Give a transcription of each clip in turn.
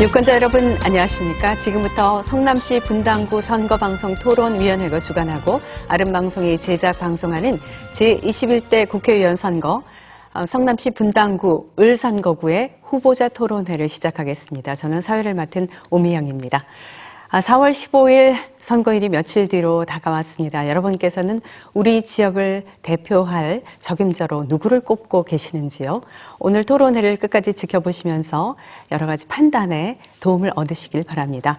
유권자 여러분 안녕하십니까? 지금부터 성남시 분당구 선거방송 토론위원회가 주관하고 아름방송이 제작 방송하는 제21대 국회의원 선거 성남시 분당구 을선거구의 후보자 토론회를 시작하겠습니다. 저는 사회를 맡은 오미영입니다. 4월 15일 선거일이 며칠 뒤로 다가왔습니다. 여러분께서는 우리 지역을 대표할 적임자로 누구를 꼽고 계시는지요? 오늘 토론회를 끝까지 지켜보시면서 여러 가지 판단에 도움을 얻으시길 바랍니다.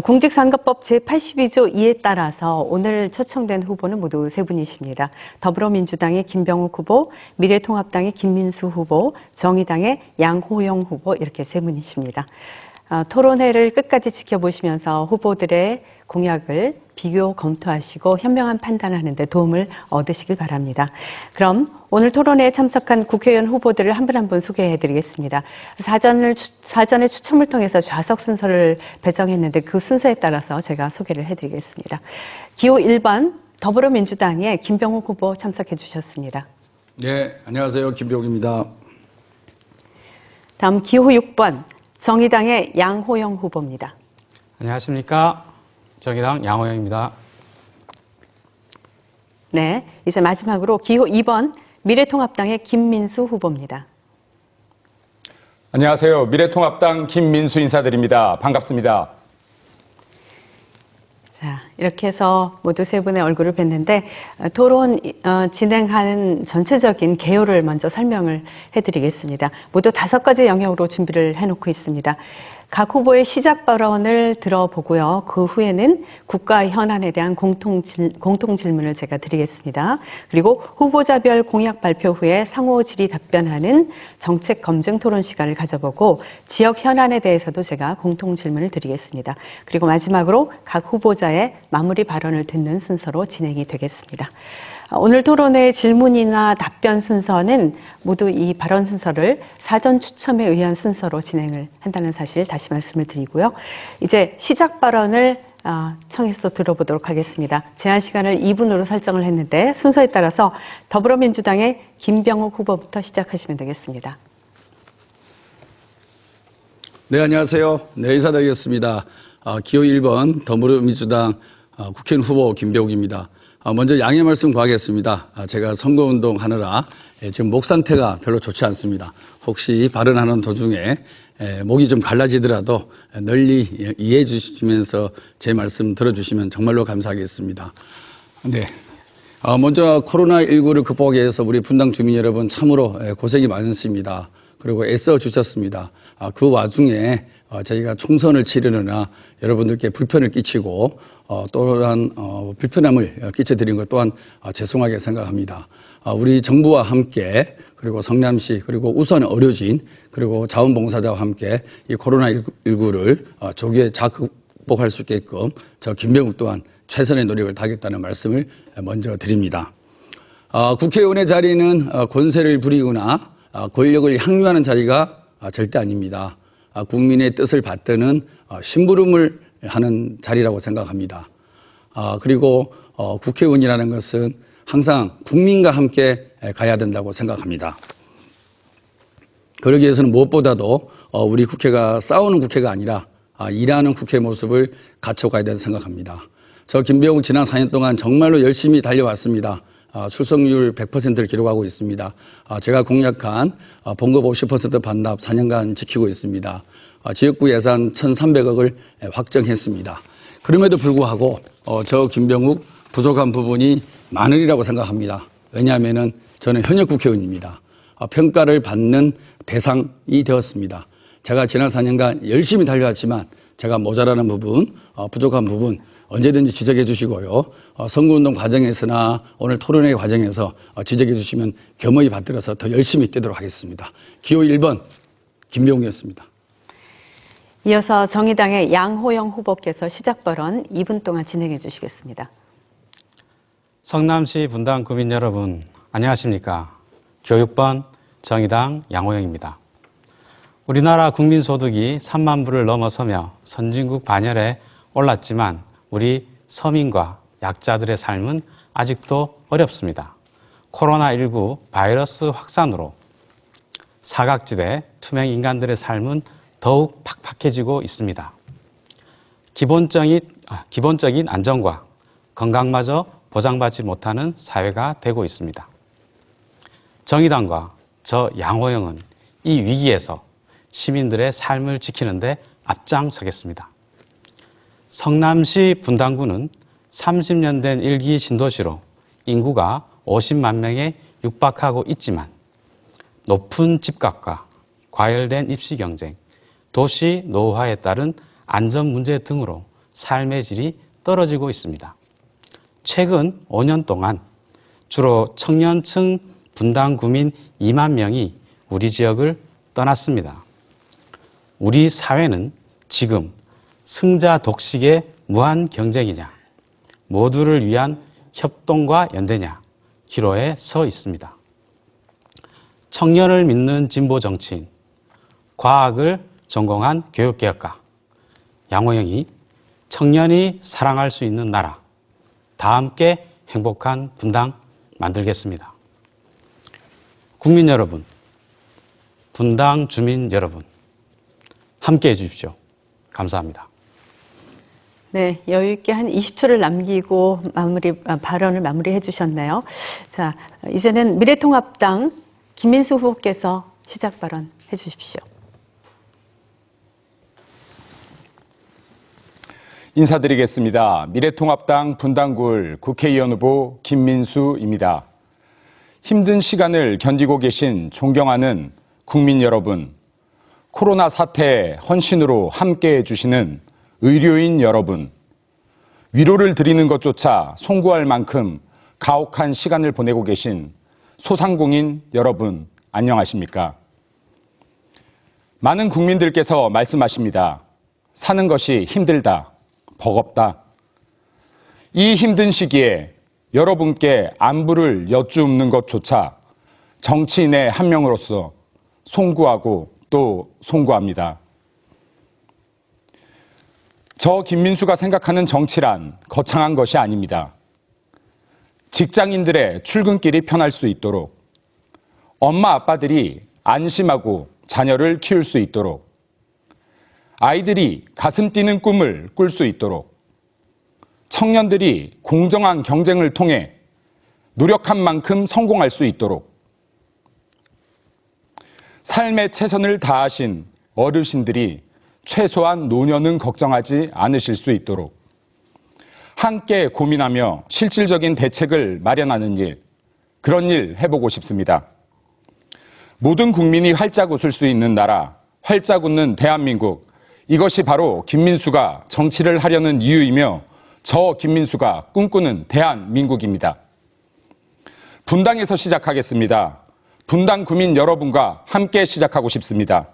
공직선거법 제82조 2에 따라서 오늘 초청된 후보는 모두 세 분이십니다. 더불어민주당의 김병욱 후보, 미래통합당의 김민수 후보, 정의당의 양호영 후보 이렇게 세 분이십니다. 토론회를 끝까지 지켜보시면서 후보들의 공약을 비교 검토하시고 현명한 판단하는 데 도움을 얻으시길 바랍니다. 그럼 오늘 토론회에 참석한 국회의원 후보들을 한 분 한 분 소개해드리겠습니다. 사전에 추첨을 통해서 좌석 순서를 배정했는데 그 순서에 따라서 제가 소개를 해드리겠습니다. 기호 1번 더불어민주당의 김병욱 후보 참석해 주셨습니다. 네, 안녕하세요. 김병욱입니다. 다음 기호 6번 정의당의 양호영 후보입니다. 안녕하십니까. 정의당 양호영입니다. 네, 이제 마지막으로 기호 2번 미래통합당의 김민수 후보입니다. 안녕하세요. 미래통합당 김민수 인사드립니다. 반갑습니다. 자, 이렇게 해서 모두 세 분의 얼굴을 뵀는데 토론 진행하는 전체적인 개요를 먼저 설명을 해드리겠습니다. 모두 5가지 영역으로 준비를 해놓고 있습니다. 각 후보의 시작 발언을 들어보고요. 그 후에는 국가 현안에 대한 공통 질문을 제가 드리겠습니다. 그리고 후보자별 공약 발표 후에 상호 질의 답변하는 정책 검증 토론 시간을 가져보고 지역 현안에 대해서도 제가 공통 질문을 드리겠습니다. 그리고 마지막으로 각 후보자의 마무리 발언을 듣는 순서로 진행이 되겠습니다. 오늘 토론회 질문이나 답변 순서는 모두 이 발언 순서를 사전 추첨에 의한 순서로 진행을 한다는 사실 다시 말씀을 드리고요. 이제 시작 발언을 청해서 들어보도록 하겠습니다. 제한 시간을 2분으로 설정을 했는데 순서에 따라서 더불어민주당의 김병욱 후보부터 시작하시면 되겠습니다. 네, 안녕하세요. 네, 인사드리겠습니다. 기호 1번 더불어민주당 국회의원 후보 김병욱입니다. 먼저 양해 말씀 구하겠습니다. 제가 선거운동 하느라 지금 목 상태가 별로 좋지 않습니다. 혹시 발언하는 도중에 목이 좀 갈라지더라도 널리 이해해 주시면서 제 말씀 들어주시면 정말로 감사하겠습니다. 네. 먼저 코로나19를 극복하기 위해서 우리 분당 주민 여러분 참으로 고생이 많으십니다. 그리고 애써 주셨습니다. 그 와중에 저희가 총선을 치르느라 여러분들께 불편을 끼치고 또한 불편함을 끼쳐드린 것 또한 죄송하게 생각합니다. 우리 정부와 함께 그리고 성남시 그리고 우선 의료진 그리고 자원봉사자와 함께 이 코로나19를 조기에 극복할 수 있게끔 저 김병욱 또한 최선의 노력을 다하겠다는 말씀을 먼저 드립니다. 국회의원의 자리는 권세를 부리거나 권력을 향유하는 자리가 절대 아닙니다. 국민의 뜻을 받드는 심부름을 하는 자리라고 생각합니다. 그리고 국회의원이라는 것은 항상 국민과 함께 가야 된다고 생각합니다. 그러기 위해서는 무엇보다도 우리 국회가 싸우는 국회가 아니라 일하는 국회 모습을 갖춰가야 된다고 생각합니다. 저 김병욱 지난 4년 동안 정말로 열심히 달려왔습니다. 출석률 100%를 기록하고 있습니다. 제가 공약한 봉급 50% 반납 4년간 지키고 있습니다. 지역구 예산 1,300억을 확정했습니다. 그럼에도 불구하고 저 김병욱 부족한 부분이 많으리라고 생각합니다. 왜냐하면 저는 현역 국회의원입니다. 평가를 받는 대상이 되었습니다. 제가 지난 4년간 열심히 달려왔지만 제가 모자라는 부분, 부족한 부분 언제든지 지적해 주시고요. 선거운동 과정에서나 오늘 토론회 과정에서 지적해 주시면 겸허히 받들어서 더 열심히 뛰도록 하겠습니다. 기호 1번 김병욱이었습니다. 이어서 정의당의 양호영 후보께서 시작 발언 2분 동안 진행해 주시겠습니다. 성남시 분당 구민 여러분 안녕하십니까. 기호 6번 정의당 양호영입니다. 우리나라 국민소득이 3만 불을 넘어서며 선진국 반열에 올랐지만 우리 서민과 약자들의 삶은 아직도 어렵습니다. 코로나19 바이러스 확산으로 사각지대 투명 인간들의 삶은 더욱 팍팍해지고 있습니다. 기본적인 안전과 건강마저 보장받지 못하는 사회가 되고 있습니다. 정의당과 저 양호영은 이 위기에서 시민들의 삶을 지키는데 앞장서겠습니다. 성남시 분당구는 30년 된 일기 신도시로 인구가 50만 명에 육박하고 있지만 높은 집값과 과열된 입시 경쟁, 도시 노후화에 따른 안전 문제 등으로 삶의 질이 떨어지고 있습니다. 최근 5년 동안 주로 청년층 분당 구민 2만 명이 우리 지역을 떠났습니다. 우리 사회는 지금 승자 독식의 무한 경쟁이냐, 모두를 위한 협동과 연대냐 기로에 서 있습니다. 청년을 믿는 진보 정치인, 과학을 전공한 교육개혁가 양호영이 청년이 사랑할 수 있는 나라, 다 함께 행복한 분당 만들겠습니다. 국민 여러분, 분당 주민 여러분, 함께 해주십시오. 감사합니다. 네, 여유 있게 한 20초를 남기고 발언을 마무리해 주셨네요. 자, 이제는 미래통합당 김민수 후보께서 시작 발언 해 주십시오. 인사드리겠습니다. 미래통합당 분당구 국회의원 후보 김민수입니다. 힘든 시간을 견디고 계신 존경하는 국민 여러분, 코로나 사태에 헌신으로 함께해 주시는 의료인 여러분, 위로를 드리는 것조차 송구할 만큼 가혹한 시간을 보내고 계신 소상공인 여러분, 안녕하십니까? 많은 국민들께서 말씀하십니다. 사는 것이 힘들다, 버겁다. 이 힘든 시기에 여러분께 안부를 여쭙는 것조차 정치인의 한 명으로서 송구하고 또 송구합니다. 저 김민수가 생각하는 정치란 거창한 것이 아닙니다. 직장인들의 출근길이 편할 수 있도록, 엄마 아빠들이 안심하고 자녀를 키울 수 있도록, 아이들이 가슴 뛰는 꿈을 꿀 수 있도록, 청년들이 공정한 경쟁을 통해 노력한 만큼 성공할 수 있도록, 삶의 최선을 다하신 어르신들이 최소한 노년은 걱정하지 않으실 수 있도록 함께 고민하며 실질적인 대책을 마련하는 일, 그런 일 해보고 싶습니다. 모든 국민이 활짝 웃을 수 있는 나라, 활짝 웃는 대한민국, 이것이 바로 김민수가 정치를 하려는 이유이며 저 김민수가 꿈꾸는 대한민국입니다. 분당에서 시작하겠습니다. 분당 구민 여러분과 함께 시작하고 싶습니다.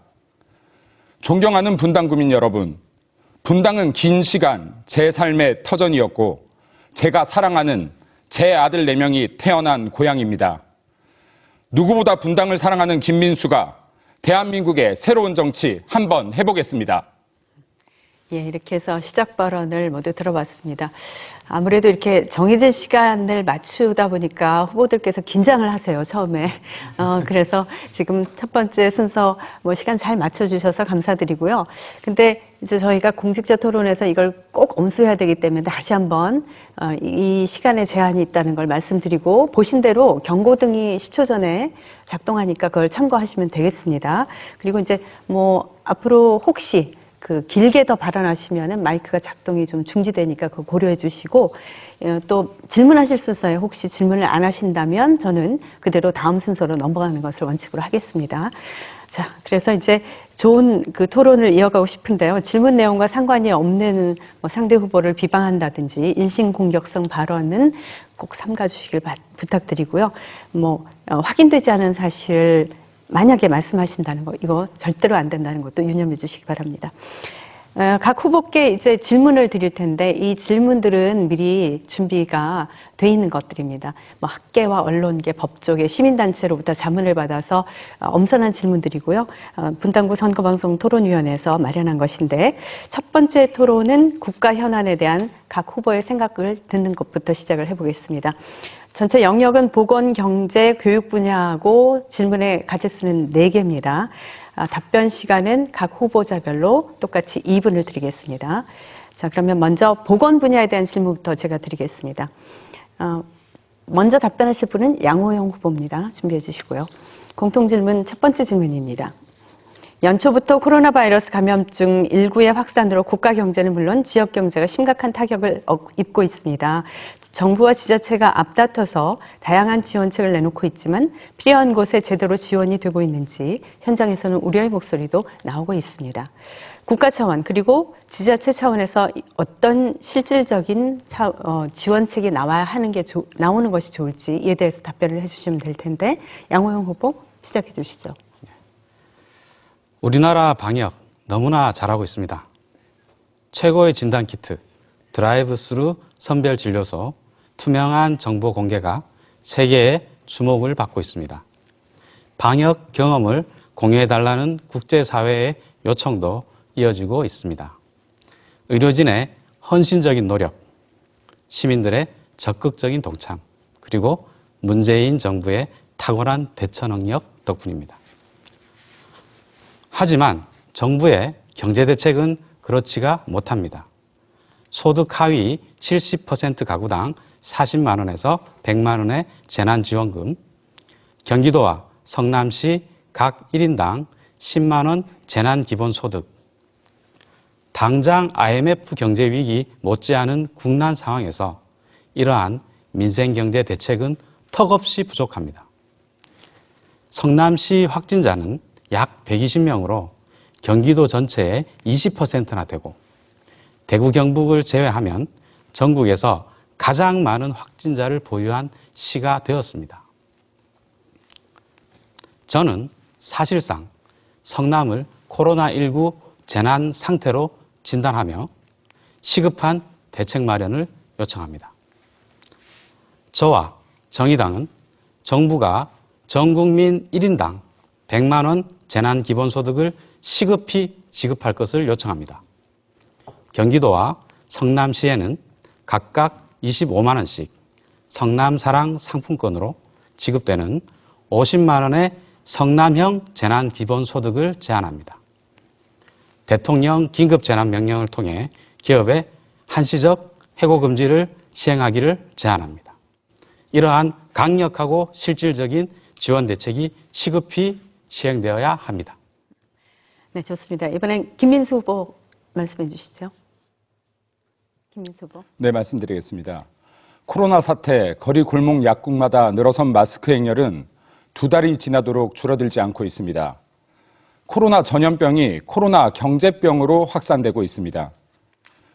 존경하는 분당 구민 여러분, 분당은 긴 시간 제 삶의 터전이었고 제가 사랑하는 제 아들 4명이 태어난 고향입니다. 누구보다 분당을 사랑하는 김민수가 대한민국의 새로운 정치 한번 해보겠습니다. 예, 이렇게 해서 시작 발언을 모두 들어봤습니다. 아무래도 이렇게 정해진 시간을 맞추다 보니까 후보들께서 긴장을 하세요, 처음에. 그래서 지금 첫 번째 순서 시간 잘 맞춰주셔서 감사드리고요. 근데 이제 저희가 공직자 토론에서 이걸 꼭 엄수해야 되기 때문에 다시 한번 이 시간에 제한이 있다는 걸 말씀드리고, 보신 대로 경고등이 10초 전에 작동하니까 그걸 참고하시면 되겠습니다. 그리고 이제 앞으로 혹시 길게 더 발언하시면은 마이크가 작동이 좀 중지되니까 그거 고려해 주시고, 또 질문하실 순서에 혹시 질문을 안 하신다면 저는 그대로 다음 순서로 넘어가는 것을 원칙으로 하겠습니다. 자, 그래서 이제 좋은 토론을 이어가고 싶은데요. 질문 내용과 상관이 없는 상대 후보를 비방한다든지 일신공격성 발언은 꼭 삼가 주시길 부탁드리고요. 확인되지 않은 사실 만약에 말씀하신다는 거, 이거 절대로 안 된다는 것도 유념해 주시기 바랍니다. 각 후보께 이제 질문을 드릴 텐데 이 질문들은 미리 준비가 돼 있는 것들입니다. 학계와 언론계, 법조계, 시민단체로부터 자문을 받아서 엄선한 질문들이고요. 분당구 선거방송 토론위원회에서 마련한 것인데, 첫 번째 토론은 국가 현안에 대한 각 후보의 생각을 듣는 것부터 시작을 해보겠습니다. 전체 영역은 보건, 경제, 교육 분야하고 질문의 가지수는 4개입니다. 답변 시간은 각 후보자별로 똑같이 2분을 드리겠습니다. 자, 그러면 먼저 보건 분야에 대한 질문부터 제가 드리겠습니다. 먼저 답변하실 분은 양호영 후보입니다. 준비해 주시고요. 공통질문 첫 번째 질문입니다. 연초부터 코로나 바이러스 감염증 19의 확산으로 국가 경제는 물론 지역 경제가 심각한 타격을 입고 있습니다. 정부와 지자체가 앞다퉈서 다양한 지원책을 내놓고 있지만 필요한 곳에 제대로 지원이 되고 있는지 현장에서는 우려의 목소리도 나오고 있습니다. 국가 차원 그리고 지자체 차원에서 어떤 실질적인 지원책이 나오는 것이 좋을지 이에 대해서 답변을 해주시면 될 텐데 양호영 후보 시작해 주시죠. 우리나라 방역 너무나 잘하고 있습니다. 최고의 진단키트, 드라이브스루 선별진료소, 투명한 정보 공개가 세계의 주목을 받고 있습니다. 방역 경험을 공유해달라는 국제사회의 요청도 이어지고 있습니다. 의료진의 헌신적인 노력, 시민들의 적극적인 동참, 그리고 문재인 정부의 탁월한 대처 능력 덕분입니다. 하지만 정부의 경제대책은 그렇지가 못합니다. 소득 하위 70% 가구당 40만 원에서 100만 원의 재난지원금, 경기도와 성남시 각 1인당 10만 원 재난기본소득, 당장 IMF 경제위기 못지않은 국난 상황에서 이러한 민생경제 대책은 턱없이 부족합니다. 성남시 확진자는 약 120명으로 경기도 전체의 20%나 되고 대구 경북을 제외하면 전국에서 가장 많은 확진자를 보유한 시가 되었습니다. 저는 사실상 성남을 코로나19 재난 상태로 진단하며 시급한 대책 마련을 요청합니다. 저와 정의당은 정부가 전국민 1인당 100만 원 재난기본소득을 시급히 지급할 것을 요청합니다. 경기도와 성남시에는 각각 25만 원씩 성남사랑 상품권으로 지급되는 50만 원의 성남형 재난기본소득을 제안합니다. 대통령 긴급재난명령을 통해 기업의 한시적 해고금지를 시행하기를 제안합니다. 이러한 강력하고 실질적인 지원 대책이 시급히 시행되어야 합니다. 네, 좋습니다. 이번엔 김민수 후보 말씀해 주시죠. 김민수 후보. 네, 말씀드리겠습니다. 코로나 사태, 거리 골목 약국마다 늘어선 마스크 행렬은 2달이 지나도록 줄어들지 않고 있습니다. 코로나 전염병이 코로나 경제병으로 확산되고 있습니다.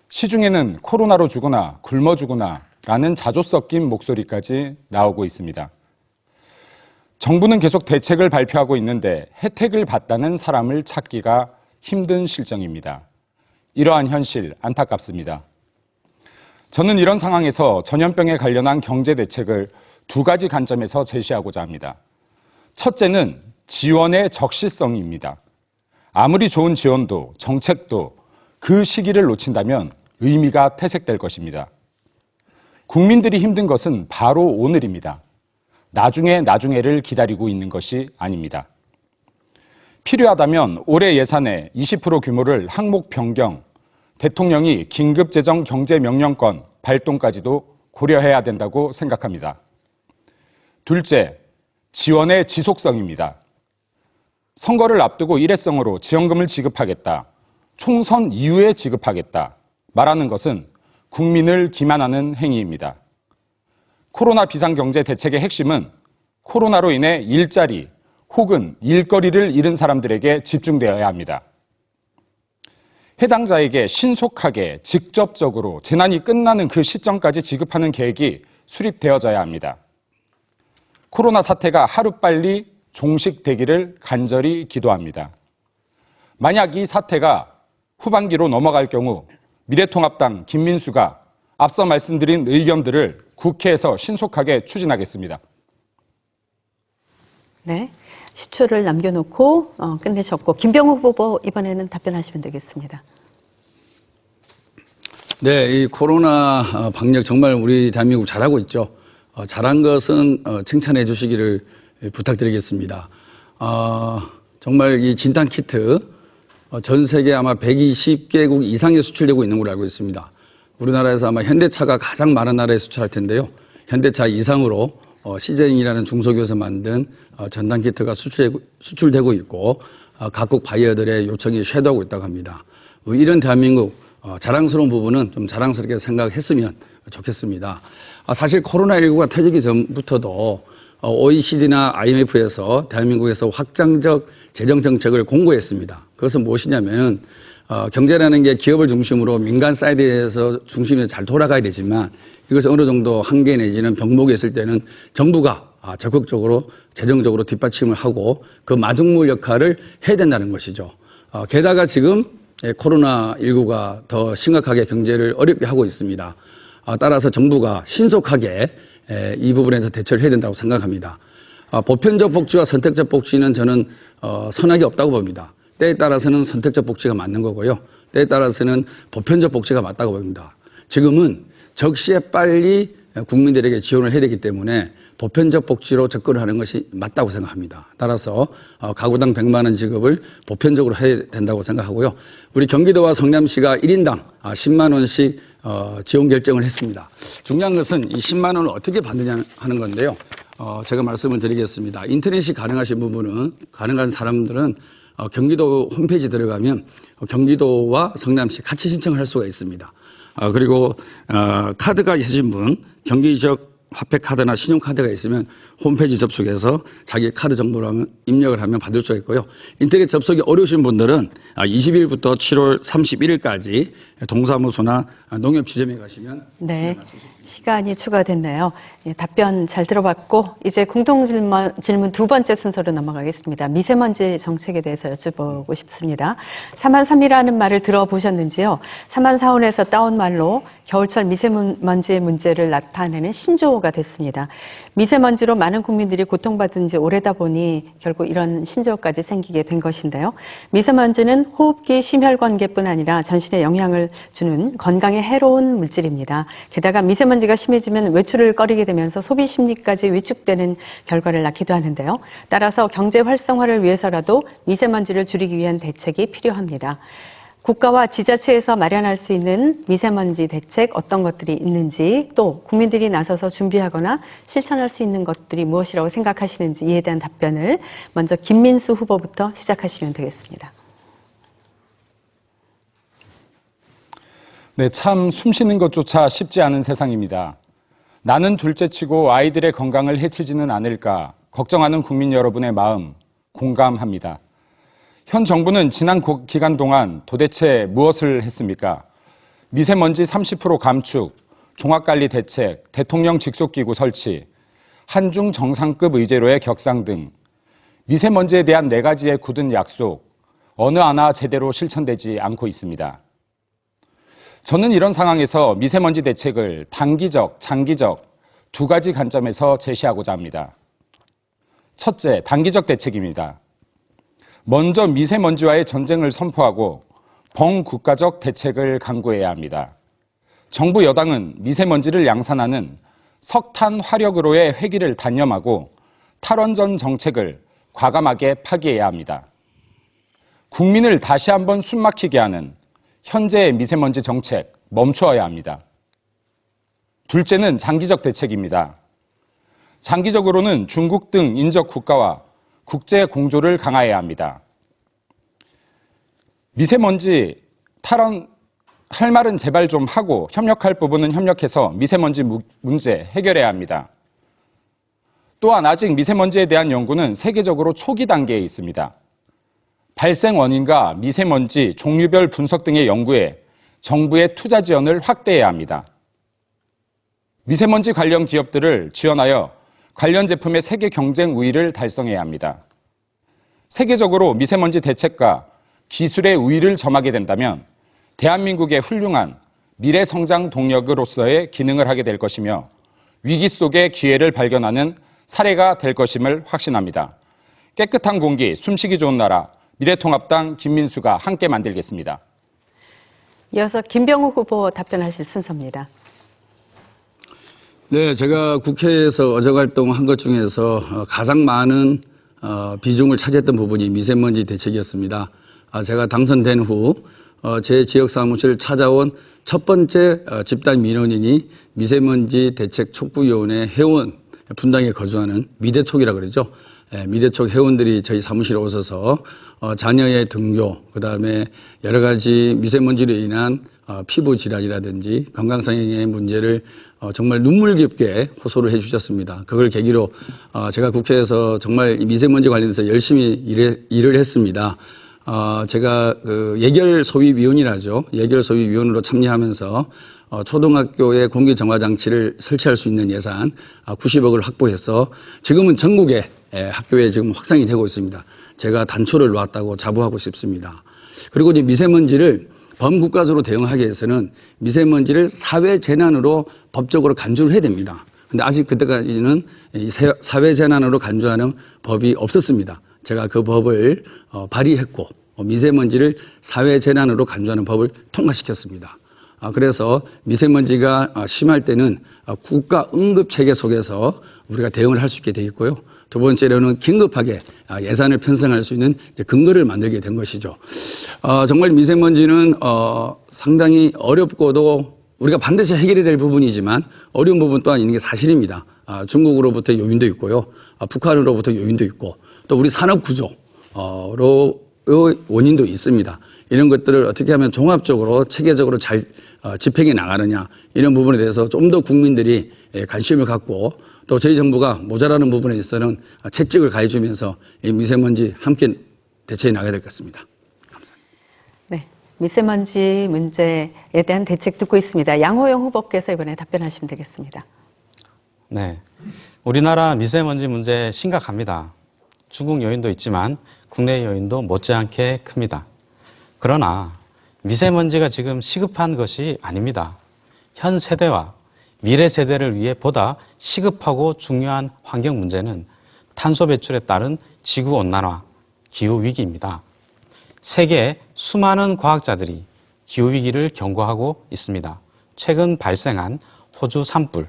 시중에는 코로나로 죽거나 굶어 죽거나 라는 자조 섞인 목소리까지 나오고 있습니다. 정부는 계속 대책을 발표하고 있는데 혜택을 받다는 사람을 찾기가 힘든 실정입니다. 이러한 현실 안타깝습니다. 저는 이런 상황에서 전염병에 관련한 경제 대책을 2가지 관점에서 제시하고자 합니다. 첫째는 지원의 적시성입니다. 아무리 좋은 지원도 정책도 그 시기를 놓친다면 의미가 퇴색될 것입니다. 국민들이 힘든 것은 바로 오늘입니다. 나중에를 기다리고 있는 것이 아닙니다. 필요하다면 올해 예산의 20% 규모를 항목 변경, 대통령이 긴급재정 경제명령권 발동까지도 고려해야 된다고 생각합니다. 둘째, 지원의 지속성입니다. 선거를 앞두고 일회성으로 지원금을 지급하겠다, 총선 이후에 지급하겠다 말하는 것은 국민을 기만하는 행위입니다. 코로나 비상경제 대책의 핵심은 코로나로 인해 일자리 혹은 일거리를 잃은 사람들에게 집중되어야 합니다. 해당자에게 신속하게 직접적으로 재난이 끝나는 그 시점까지 지급하는 계획이 수립되어져야 합니다. 코로나 사태가 하루빨리 종식되기를 간절히 기도합니다. 만약 이 사태가 후반기로 넘어갈 경우 미래통합당 김민수가 앞서 말씀드린 의견들을 국회에서 신속하게 추진하겠습니다. 네, 10초를 남겨놓고 끝내셨고 김병호 후보 이번에는 답변하시면 되겠습니다. 네, 이 코로나 방역 정말 우리 대한민국 잘하고 있죠. 잘한 것은 칭찬해 주시기를 부탁드리겠습니다. 정말 이 진단 키트 전 세계 아마 120개국 이상에 수출되고 있는 걸로 알고 있습니다. 우리나라에서 아마 현대차가 가장 많은 나라에 수출할 텐데요. 현대차 이상으로 시젠이라는 중소기업에서 만든 전단 키트가 수출되고 있고 각국 바이어들의 요청이 쇄도하고 있다고 합니다. 이런 대한민국 자랑스러운 부분은 좀 자랑스럽게 생각했으면 좋겠습니다. 사실 코로나19가 터지기 전부터도 OECD나 IMF에서 대한민국에서 확장적 재정 정책을 공고했습니다. 그것은 무엇이냐면 경제라는 게 기업을 중심으로 민간 사이드에서 중심이 잘 돌아가야 되지만 이것이 어느 정도 한계 내지는 병목이 있을 때는 정부가 적극적으로 재정적으로 뒷받침을 하고 그 마중물 역할을 해야 된다는 것이죠. 게다가 지금 코로나19가 더 심각하게 경제를 어렵게 하고 있습니다. 따라서 정부가 신속하게 이 부분에서 대처를 해야 된다고 생각합니다. 보편적 복지와 선택적 복지는 저는 선악이 없다고 봅니다. 때에 따라서는 선택적 복지가 맞는 거고요. 때에 따라서는 보편적 복지가 맞다고 봅니다. 지금은 적시에 빨리 국민들에게 지원을 해야 되기 때문에 보편적 복지로 접근을 하는 것이 맞다고 생각합니다. 따라서 가구당 100만 원 지급을 보편적으로 해야 된다고 생각하고요. 우리 경기도와 성남시가 1인당 10만 원씩 지원 결정을 했습니다. 중요한 것은 이 10만 원을 어떻게 받느냐 하는 건데요. 제가 말씀을 드리겠습니다. 인터넷이 가능하신 부분은 가능한 사람들은 경기도 홈페이지 들어가면 경기도와 성남시 같이 신청할 수가 있습니다. 그리고 카드가 있으신 분, 경기지역 화폐 카드나 신용카드가 있으면 홈페이지 접속해서 자기 카드 정보를 입력을 하면 받을 수가 있고요. 인터넷 접속이 어려우신 분들은 20일부터 7월 31일까지 동사무소나 농협지점에 가시면 네, 시간이 추가됐네요. 예, 답변 잘 들어봤고 이제 공통질문 두 번째 순서로 넘어가겠습니다. 미세먼지 정책에 대해서 여쭤보고 싶습니다. 사만3이라는 말을 들어보셨는지요? 사만사원에서 따온 말로 겨울철 미세먼지의 문제를 나타내는 신조어가 됐습니다. 미세먼지로 많은 국민들이 고통받은 지 오래다 보니 결국 이런 신조어까지 생기게 된 것인데요. 미세먼지는 호흡기 심혈관계뿐 아니라 전신에 영향을 주는 건강에 해로운 물질입니다. 게다가 미세먼지가 심해지면 외출을 꺼리게 되면서 소비 심리까지 위축되는 결과를 낳기도 하는데요. 따라서 경제 활성화를 위해서라도 미세먼지를 줄이기 위한 대책이 필요합니다. 국가와 지자체에서 마련할 수 있는 미세먼지 대책 어떤 것들이 있는지 또 국민들이 나서서 준비하거나 실천할 수 있는 것들이 무엇이라고 생각하시는지 이에 대한 답변을 먼저 김민수 후보부터 시작하시면 되겠습니다. 네, 참 숨쉬는 것조차 쉽지 않은 세상입니다. 나는 둘째치고 아이들의 건강을 해치지는 않을까 걱정하는 국민 여러분의 마음 공감합니다. 현 정부는 지난 기간 동안 도대체 무엇을 했습니까? 미세먼지 30% 감축, 종합관리 대책, 대통령 직속기구 설치, 한중 정상급 의제로의 격상 등 미세먼지에 대한 4가지의 굳은 약속, 어느 하나 제대로 실천되지 않고 있습니다. 저는 이런 상황에서 미세먼지 대책을 단기적, 장기적 2가지 관점에서 제시하고자 합니다. 첫째, 단기적 대책입니다. 먼저 미세먼지와의 전쟁을 선포하고 범국가적 대책을 강구해야 합니다. 정부 여당은 미세먼지를 양산하는 석탄 화력으로의 회기를 단념하고 탈원전 정책을 과감하게 파기해야 합니다. 국민을 다시 한번 숨막히게 하는 현재의 미세먼지 정책 멈추어야 합니다. 둘째는 장기적 대책입니다. 장기적으로는 중국 등 인접 국가와 국제 공조를 강화해야 합니다. 미세먼지 탈원 할 말은 제발 좀 하고 협력할 부분은 협력해서 미세먼지 문제 해결해야 합니다. 또한 아직 미세먼지에 대한 연구는 세계적으로 초기 단계에 있습니다. 발생 원인과 미세먼지 종류별 분석 등의 연구에 정부의 투자 지원을 확대해야 합니다. 미세먼지 관련 기업들을 지원하여 관련 제품의 세계 경쟁 우위를 달성해야 합니다. 세계적으로 미세먼지 대책과 기술의 우위를 점하게 된다면 대한민국의 훌륭한 미래 성장 동력으로서의 기능을 하게 될 것이며 위기 속의 기회를 발견하는 사례가 될 것임을 확신합니다. 깨끗한 공기, 숨쉬기 좋은 나라, 미래통합당 김민수가 함께 만들겠습니다. 이어서 김병우 후보 답변하실 순서입니다. 네, 제가 국회에서 어정활동한 것 중에서 가장 많은 비중을 차지했던 부분이 미세먼지 대책이었습니다. 제가 당선된 후 제 지역 사무실을 찾아온 첫 번째 집단 민원인이 미세먼지 대책 촉구위원회 회원 분당에 거주하는 미대촉이라고 그러죠. 미대촉 회원들이 저희 사무실에 오셔서 자녀의 등교, 그다음에 여러 가지 미세먼지로 인한 피부 질환이라든지 건강상의 문제를 정말 눈물겹게 호소를 해주셨습니다. 그걸 계기로 제가 국회에서 정말 미세먼지 관련해서 열심히 일을 했습니다. 제가 예결 소위위원이라죠. 예결 소위위원으로 참여하면서 초등학교에 공기 정화 장치를 설치할 수 있는 예산 90억을 확보해서 지금은 전국에 학교에 지금 확산이 되고 있습니다. 제가 단초를 놓았다고 자부하고 싶습니다. 그리고 이제 미세먼지를 범국가적으로 대응하기 위해서는 미세먼지를 사회 재난으로 법적으로 간주를 해야 됩니다. 근데 아직 그때까지는 사회 재난으로 간주하는 법이 없었습니다. 제가 그 법을 발의했고 미세먼지를 사회 재난으로 간주하는 법을 통과시켰습니다. 그래서 미세먼지가 심할 때는 국가 응급 체계 속에서 우리가 대응을 할 수 있게 되어 있고요. 두 번째로는 긴급하게 예산을 편성할 수 있는 근거를 만들게 된 것이죠. 정말 미세먼지는 상당히 어렵고도 우리가 반드시 해결해야 될 부분이지만 어려운 부분 또한 있는 게 사실입니다. 중국으로부터 요인도 있고요. 북한으로부터 요인도 있고 또 우리 산업 구조로 원인도 있습니다. 이런 것들을 어떻게 하면 종합적으로 체계적으로 잘 집행해 나가느냐 이런 부분에 대해서 좀 더 국민들이 관심을 갖고 또 저희 정부가 모자라는 부분에 있어서는 채찍을 가해주면서 이 미세먼지 함께 대처해 나가야 될 것 같습니다. 감사합니다. 네, 미세먼지 문제에 대한 대책 듣고 있습니다. 양호영 후보께서 이번에 답변하시면 되겠습니다. 네, 우리나라 미세먼지 문제 심각합니다. 중국 요인도 있지만 국내 요인도 못지않게 큽니다. 그러나 미세먼지가 지금 시급한 것이 아닙니다. 현 세대와 미래 세대를 위해 보다 시급하고 중요한 환경 문제는 탄소 배출에 따른 지구온난화, 기후위기입니다. 세계 수많은 과학자들이 기후위기를 경고하고 있습니다. 최근 발생한 호주 산불,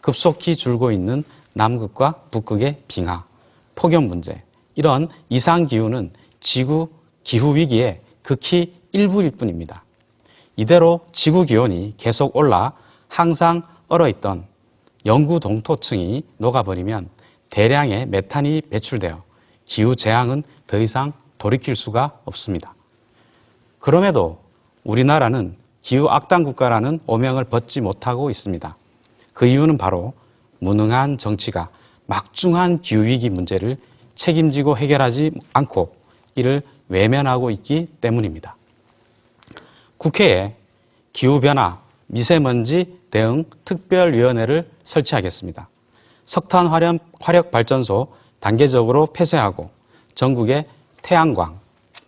급속히 줄고 있는 남극과 북극의 빙하, 폭염 문제, 이런 이상기후는 지구 기후위기의 극히 일부일 뿐입니다. 이대로 지구기온이 계속 올라 항상 얼어있던 영구 동토층이 녹아버리면 대량의 메탄이 배출되어 기후재앙은 더 이상 돌이킬 수가 없습니다. 그럼에도 우리나라는 기후악당 국가라는 오명을 벗지 못하고 있습니다. 그 이유는 바로 무능한 정치가 막중한 기후위기 문제를 책임지고 해결하지 않고 이를 외면하고 있기 때문입니다. 국회에 기후변화, 미세먼지 대응 특별위원회를 설치하겠습니다. 석탄 화력 발전소 단계적으로 폐쇄하고 전국에 태양광,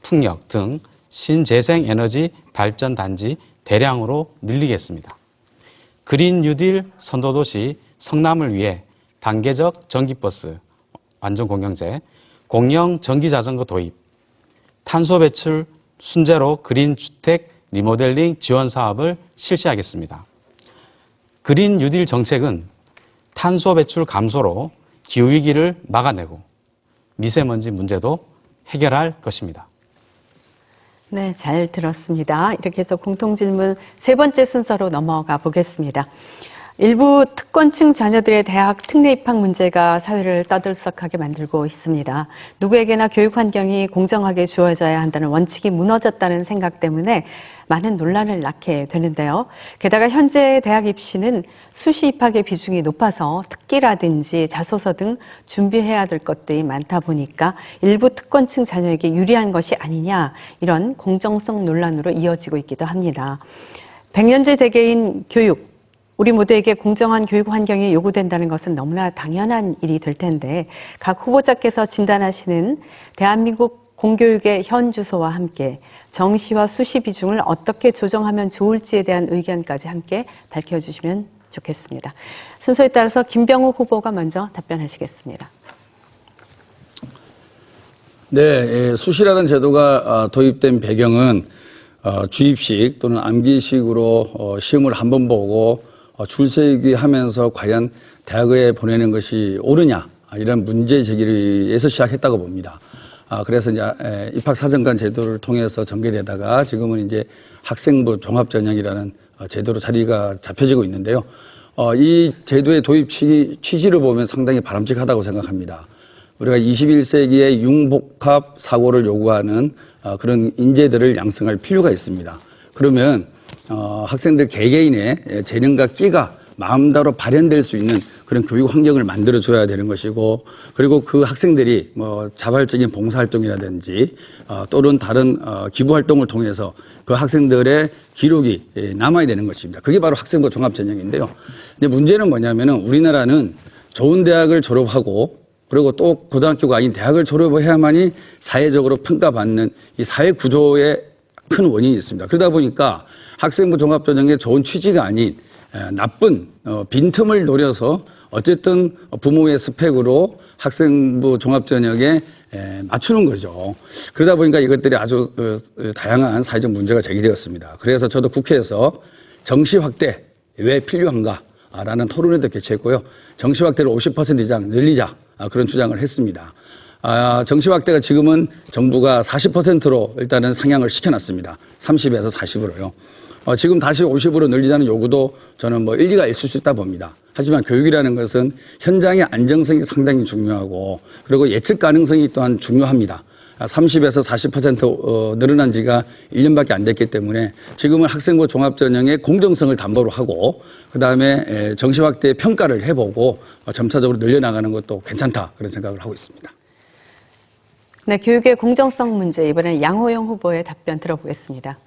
풍력 등 신재생 에너지 발전 단지 대량으로 늘리겠습니다. 그린 뉴딜 선도도시 성남을 위해 단계적 전기버스 완전 공영제, 공영 전기자전거 도입, 탄소 배출 순제로 그린 주택 리모델링 지원 사업을 실시하겠습니다. 그린 뉴딜 정책은 탄소 배출 감소로 기후위기를 막아내고 미세먼지 문제도 해결할 것입니다. 네, 잘 들었습니다. 이렇게 해서 공통질문 세 번째 순서로 넘어가 보겠습니다. 일부 특권층 자녀들의 대학 특례 입학 문제가 사회를 떠들썩하게 만들고 있습니다. 누구에게나 교육 환경이 공정하게 주어져야 한다는 원칙이 무너졌다는 생각 때문에 많은 논란을 낳게 되는데요. 게다가 현재 대학 입시는 수시 입학의 비중이 높아서 특기라든지 자소서 등 준비해야 될 것들이 많다 보니까 일부 특권층 자녀에게 유리한 것이 아니냐, 이런 공정성 논란으로 이어지고 있기도 합니다. 100년제 대계인 교육, 우리 모두에게 공정한 교육 환경이 요구된다는 것은 너무나 당연한 일이 될 텐데, 각 후보자께서 진단하시는 대한민국 공교육의 현 주소와 함께 정시와 수시 비중을 어떻게 조정하면 좋을지에 대한 의견까지 함께 밝혀주시면 좋겠습니다. 순서에 따라서 김병욱 후보가 먼저 답변하시겠습니다. 네, 수시라는 제도가 도입된 배경은 주입식 또는 암기식으로 시험을 한 번 보고 줄 세기 하면서 과연 대학에 보내는 것이 옳으냐, 이런 문제 제기에서 시작했다고 봅니다. 그래서 이제 입학사정관 제도를 통해서 전개되다가 지금은 이제 학생부 종합전형이라는 제도로 자리가 잡혀지고 있는데요. 이 제도의 도입 취지를 보면 상당히 바람직하다고 생각합니다. 우리가 21세기의 융복합 사고를 요구하는 그런 인재들을 양성할 필요가 있습니다. 그러면 학생들 개개인의 재능과 끼가 마음대로 발현될 수 있는 그런 교육 환경을 만들어 줘야 되는 것이고, 그리고 그 학생들이 뭐 자발적인 봉사활동이라든지 또는 다른 기부 활동을 통해서 그 학생들의 기록이 남아야 되는 것입니다. 그게 바로 학생부 종합전형인데요. 근데 문제는 뭐냐면은 우리나라는 좋은 대학을 졸업하고 그리고 또 고등학교가 아닌 대학을 졸업해야만이 사회적으로 평가받는 이 사회 구조의 큰 원인이 있습니다. 그러다 보니까 학생부 종합전형의 좋은 취지가 아닌 나쁜 빈틈을 노려서 어쨌든 부모의 스펙으로 학생부 종합전형에 맞추는 거죠. 그러다 보니까 이것들이 아주 다양한 사회적 문제가 제기되었습니다. 그래서 저도 국회에서 정시 확대 왜 필요한가라는 토론회도 개최했고요. 정시 확대를 50% 이상 늘리자 그런 주장을 했습니다. 정시 확대가 지금은 정부가 40%로 일단은 상향을 시켜놨습니다. 30에서 40으로요. 지금 다시 50으로 늘리자는 요구도 저는 뭐 일리가 있을 수 있다 봅니다. 하지만 교육이라는 것은 현장의 안정성이 상당히 중요하고 그리고 예측 가능성이 또한 중요합니다. 30에서 40% 늘어난 지가 1년밖에 안 됐기 때문에 지금은 학생부 종합전형의 공정성을 담보로 하고 그다음에 정시 확대 평가를 해보고 점차적으로 늘려나가는 것도 괜찮다 그런 생각을 하고 있습니다. 네, 교육의 공정성 문제 이번엔 양호영 후보의 답변 들어보겠습니다.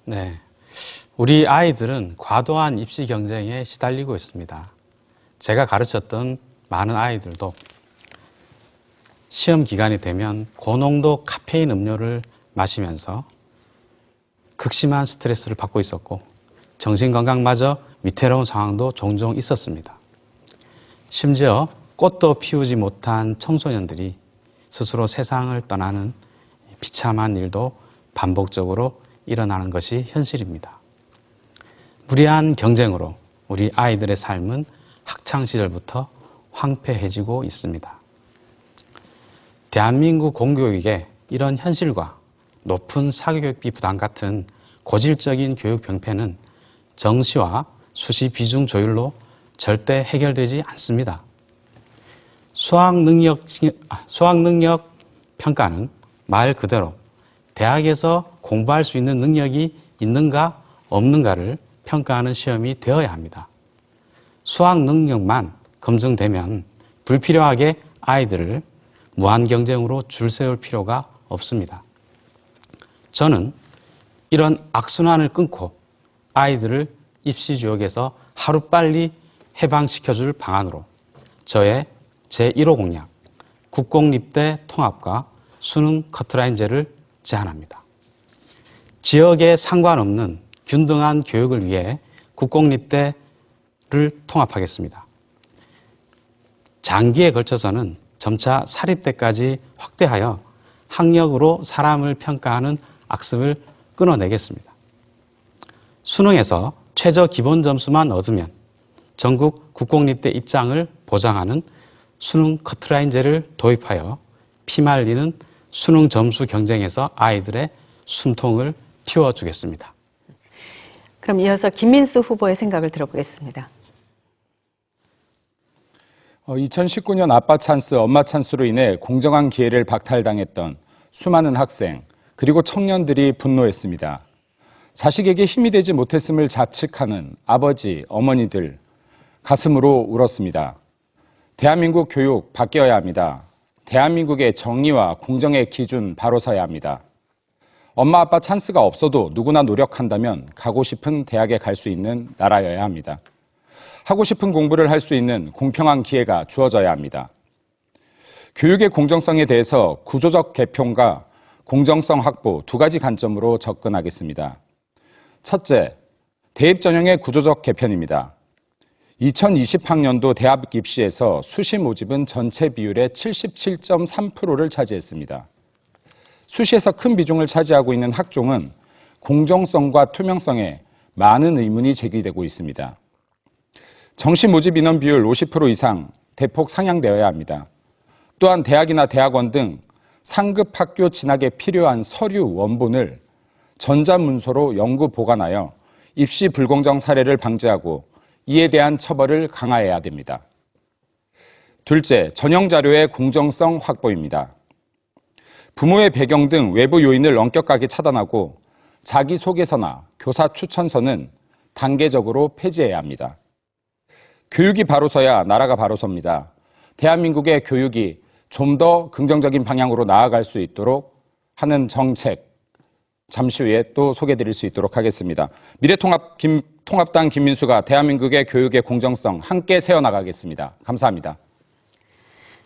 네, 우리 아이들은 과도한 입시 경쟁에 시달리고 있습니다. 제가 가르쳤던 많은 아이들도 시험 기간이 되면 고농도 카페인 음료를 마시면서 극심한 스트레스를 받고 있었고 정신건강마저 위태로운 상황도 종종 있었습니다. 심지어 꽃도 피우지 못한 청소년들이 스스로 세상을 떠나는 비참한 일도 반복적으로 일어나는 것이 현실입니다. 무리한 경쟁으로 우리 아이들의 삶은 학창시절부터 황폐해지고 있습니다. 대한민국 공교육의 이런 현실과 높은 사교육비 부담 같은 고질적인 교육 병폐는 정시와 수시 비중 조율로 절대 해결되지 않습니다. 수학 능력 평가는 말 그대로 대학에서 공부할 수 있는 능력이 있는가 없는가를 평가하는 시험이 되어야 합니다. 수학 능력만 검증되면 불필요하게 아이들을 무한 경쟁으로 줄 세울 필요가 없습니다. 저는 이런 악순환을 끊고 아이들을 입시 주역에서 하루빨리 해방시켜줄 방안으로 저의 제1호 공약, 국공립대 통합과 수능 커트라인제를 제안합니다. 지역에 상관없는 균등한 교육을 위해 국공립대를 통합하겠습니다. 장기에 걸쳐서는 점차 사립대까지 확대하여 학력으로 사람을 평가하는 악습을 끊어내겠습니다. 수능에서 최저 기본 점수만 얻으면 전국 국공립대 입장을 보장하는 수능 커트라인제를 도입하여 피말리는 수능 점수 경쟁에서 아이들의 숨통을 틔워주겠습니다. 그럼 이어서 김민수 후보의 생각을 들어보겠습니다. 2019년 아빠 찬스, 엄마 찬스로 인해 공정한 기회를 박탈당했던 수많은 학생, 그리고 청년들이 분노했습니다. 자식에게 힘이 되지 못했음을 자책하는 아버지, 어머니들, 가슴으로 울었습니다. 대한민국 교육 바뀌어야 합니다. 대한민국의 정의와 공정의 기준 바로 서야 합니다. 엄마 아빠 찬스가 없어도 누구나 노력한다면 가고 싶은 대학에 갈 수 있는 나라여야 합니다. 하고 싶은 공부를 할 수 있는 공평한 기회가 주어져야 합니다. 교육의 공정성에 대해서 구조적 개편과 공정성 확보 두 가지 관점으로 접근하겠습니다. 첫째, 대입 전형의 구조적 개편입니다. 2020학년도 대학 입시에서 수시 모집은 전체 비율의 77.3%를 차지했습니다. 수시에서 큰 비중을 차지하고 있는 학종은 공정성과 투명성에 많은 의문이 제기되고 있습니다. 정시 모집 인원 비율 50% 이상, 대폭 상향되어야 합니다. 또한 대학이나 대학원 등 상급 학교 진학에 필요한 서류 원본을 전자문서로 영구 보관하여 입시 불공정 사례를 방지하고 이에 대한 처벌을 강화해야 됩니다. 둘째, 전형 자료의 공정성 확보입니다. 부모의 배경 등 외부 요인을 엄격하게 차단하고 자기소개서나 교사 추천서는 단계적으로 폐지해야 합니다. 교육이 바로 서야 나라가 바로 섭니다. 대한민국의 교육이 좀 더 긍정적인 방향으로 나아갈 수 있도록 하는 정책, 잠시 후에 또 소개해드릴 수 있도록 하겠습니다. 미래통합당 김민수가 대한민국의 교육의 공정성 함께 세워나가겠습니다. 감사합니다.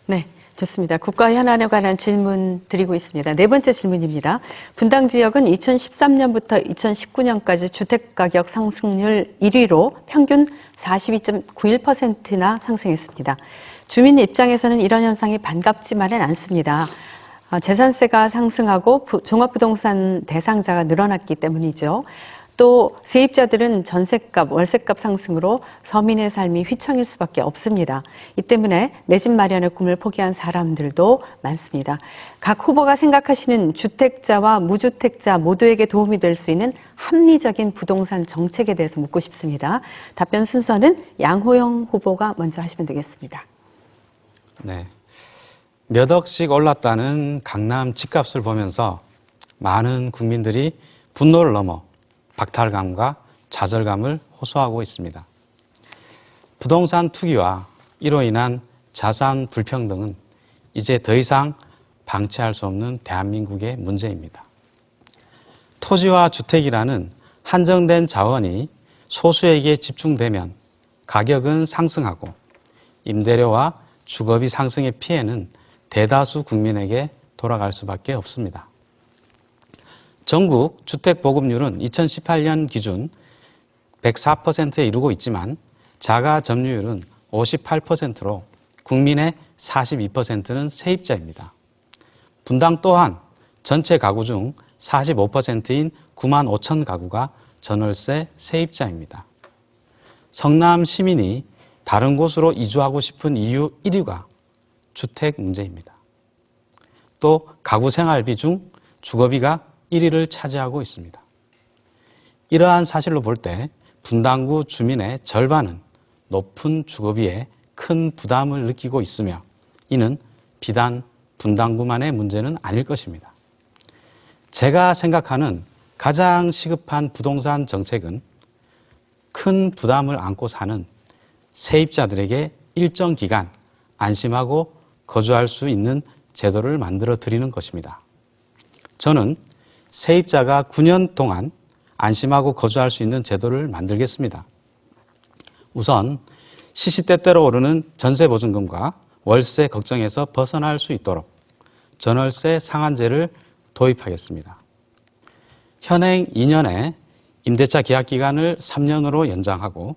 네, 좋습니다. 국가 현안에 관한 질문 드리고 있습니다. 네 번째 질문입니다. 분당 지역은 2013년부터 2019년까지 주택가격 상승률 1위로 평균 42.91%나 상승했습니다. 주민 입장에서는 이런 현상이 반갑지만은 않습니다. 재산세가 상승하고 종합부동산 대상자가 늘어났기 때문이죠. 또 세입자들은 전셋값, 월세값 상승으로 서민의 삶이 휘청일 수밖에 없습니다. 이 때문에 내 집 마련의 꿈을 포기한 사람들도 많습니다. 각 후보가 생각하시는 주택자와 무주택자 모두에게 도움이 될 수 있는 합리적인 부동산 정책에 대해서 묻고 싶습니다. 답변 순서는 양호영 후보가 먼저 하시면 되겠습니다. 네. 몇 억씩 올랐다는 강남 집값을 보면서 많은 국민들이 분노를 넘어 박탈감과 좌절감을 호소하고 있습니다. 부동산 투기와 이로 인한 자산 불평등은 이제 더 이상 방치할 수 없는 대한민국의 문제입니다. 토지와 주택이라는 한정된 자원이 소수에게 집중되면 가격은 상승하고 임대료와 주거비 상승의 피해는 대다수 국민에게 돌아갈 수밖에 없습니다. 전국 주택 보급률은 2018년 기준 104%에 이르고 있지만 자가 점유율은 58%로 국민의 42%는 세입자입니다. 분당 또한 전체 가구 중 45%인 9만 5천 가구가 전월세 세입자입니다. 성남 시민이 다른 곳으로 이주하고 싶은 이유 1위가 주택 문제입니다. 또 가구 생활비 중 주거비가 1위를 차지하고 있습니다. 이러한 사실로 볼 때 분당구 주민의 절반은 높은 주거비에 큰 부담을 느끼고 있으며 이는 비단 분당구만의 문제는 아닐 것입니다. 제가 생각하는 가장 시급한 부동산 정책은 큰 부담을 안고 사는 세입자들에게 일정 기간 안심하고 거주할 수 있는 제도를 만들어 드리는 것입니다. 저는 세입자가 9년 동안 안심하고 거주할 수 있는 제도를 만들겠습니다. 우선 시시때때로 오르는 전세보증금과 월세 걱정에서 벗어날 수 있도록 전월세 상한제를 도입하겠습니다. 현행 2년에 임대차 계약기간을 3년으로 연장하고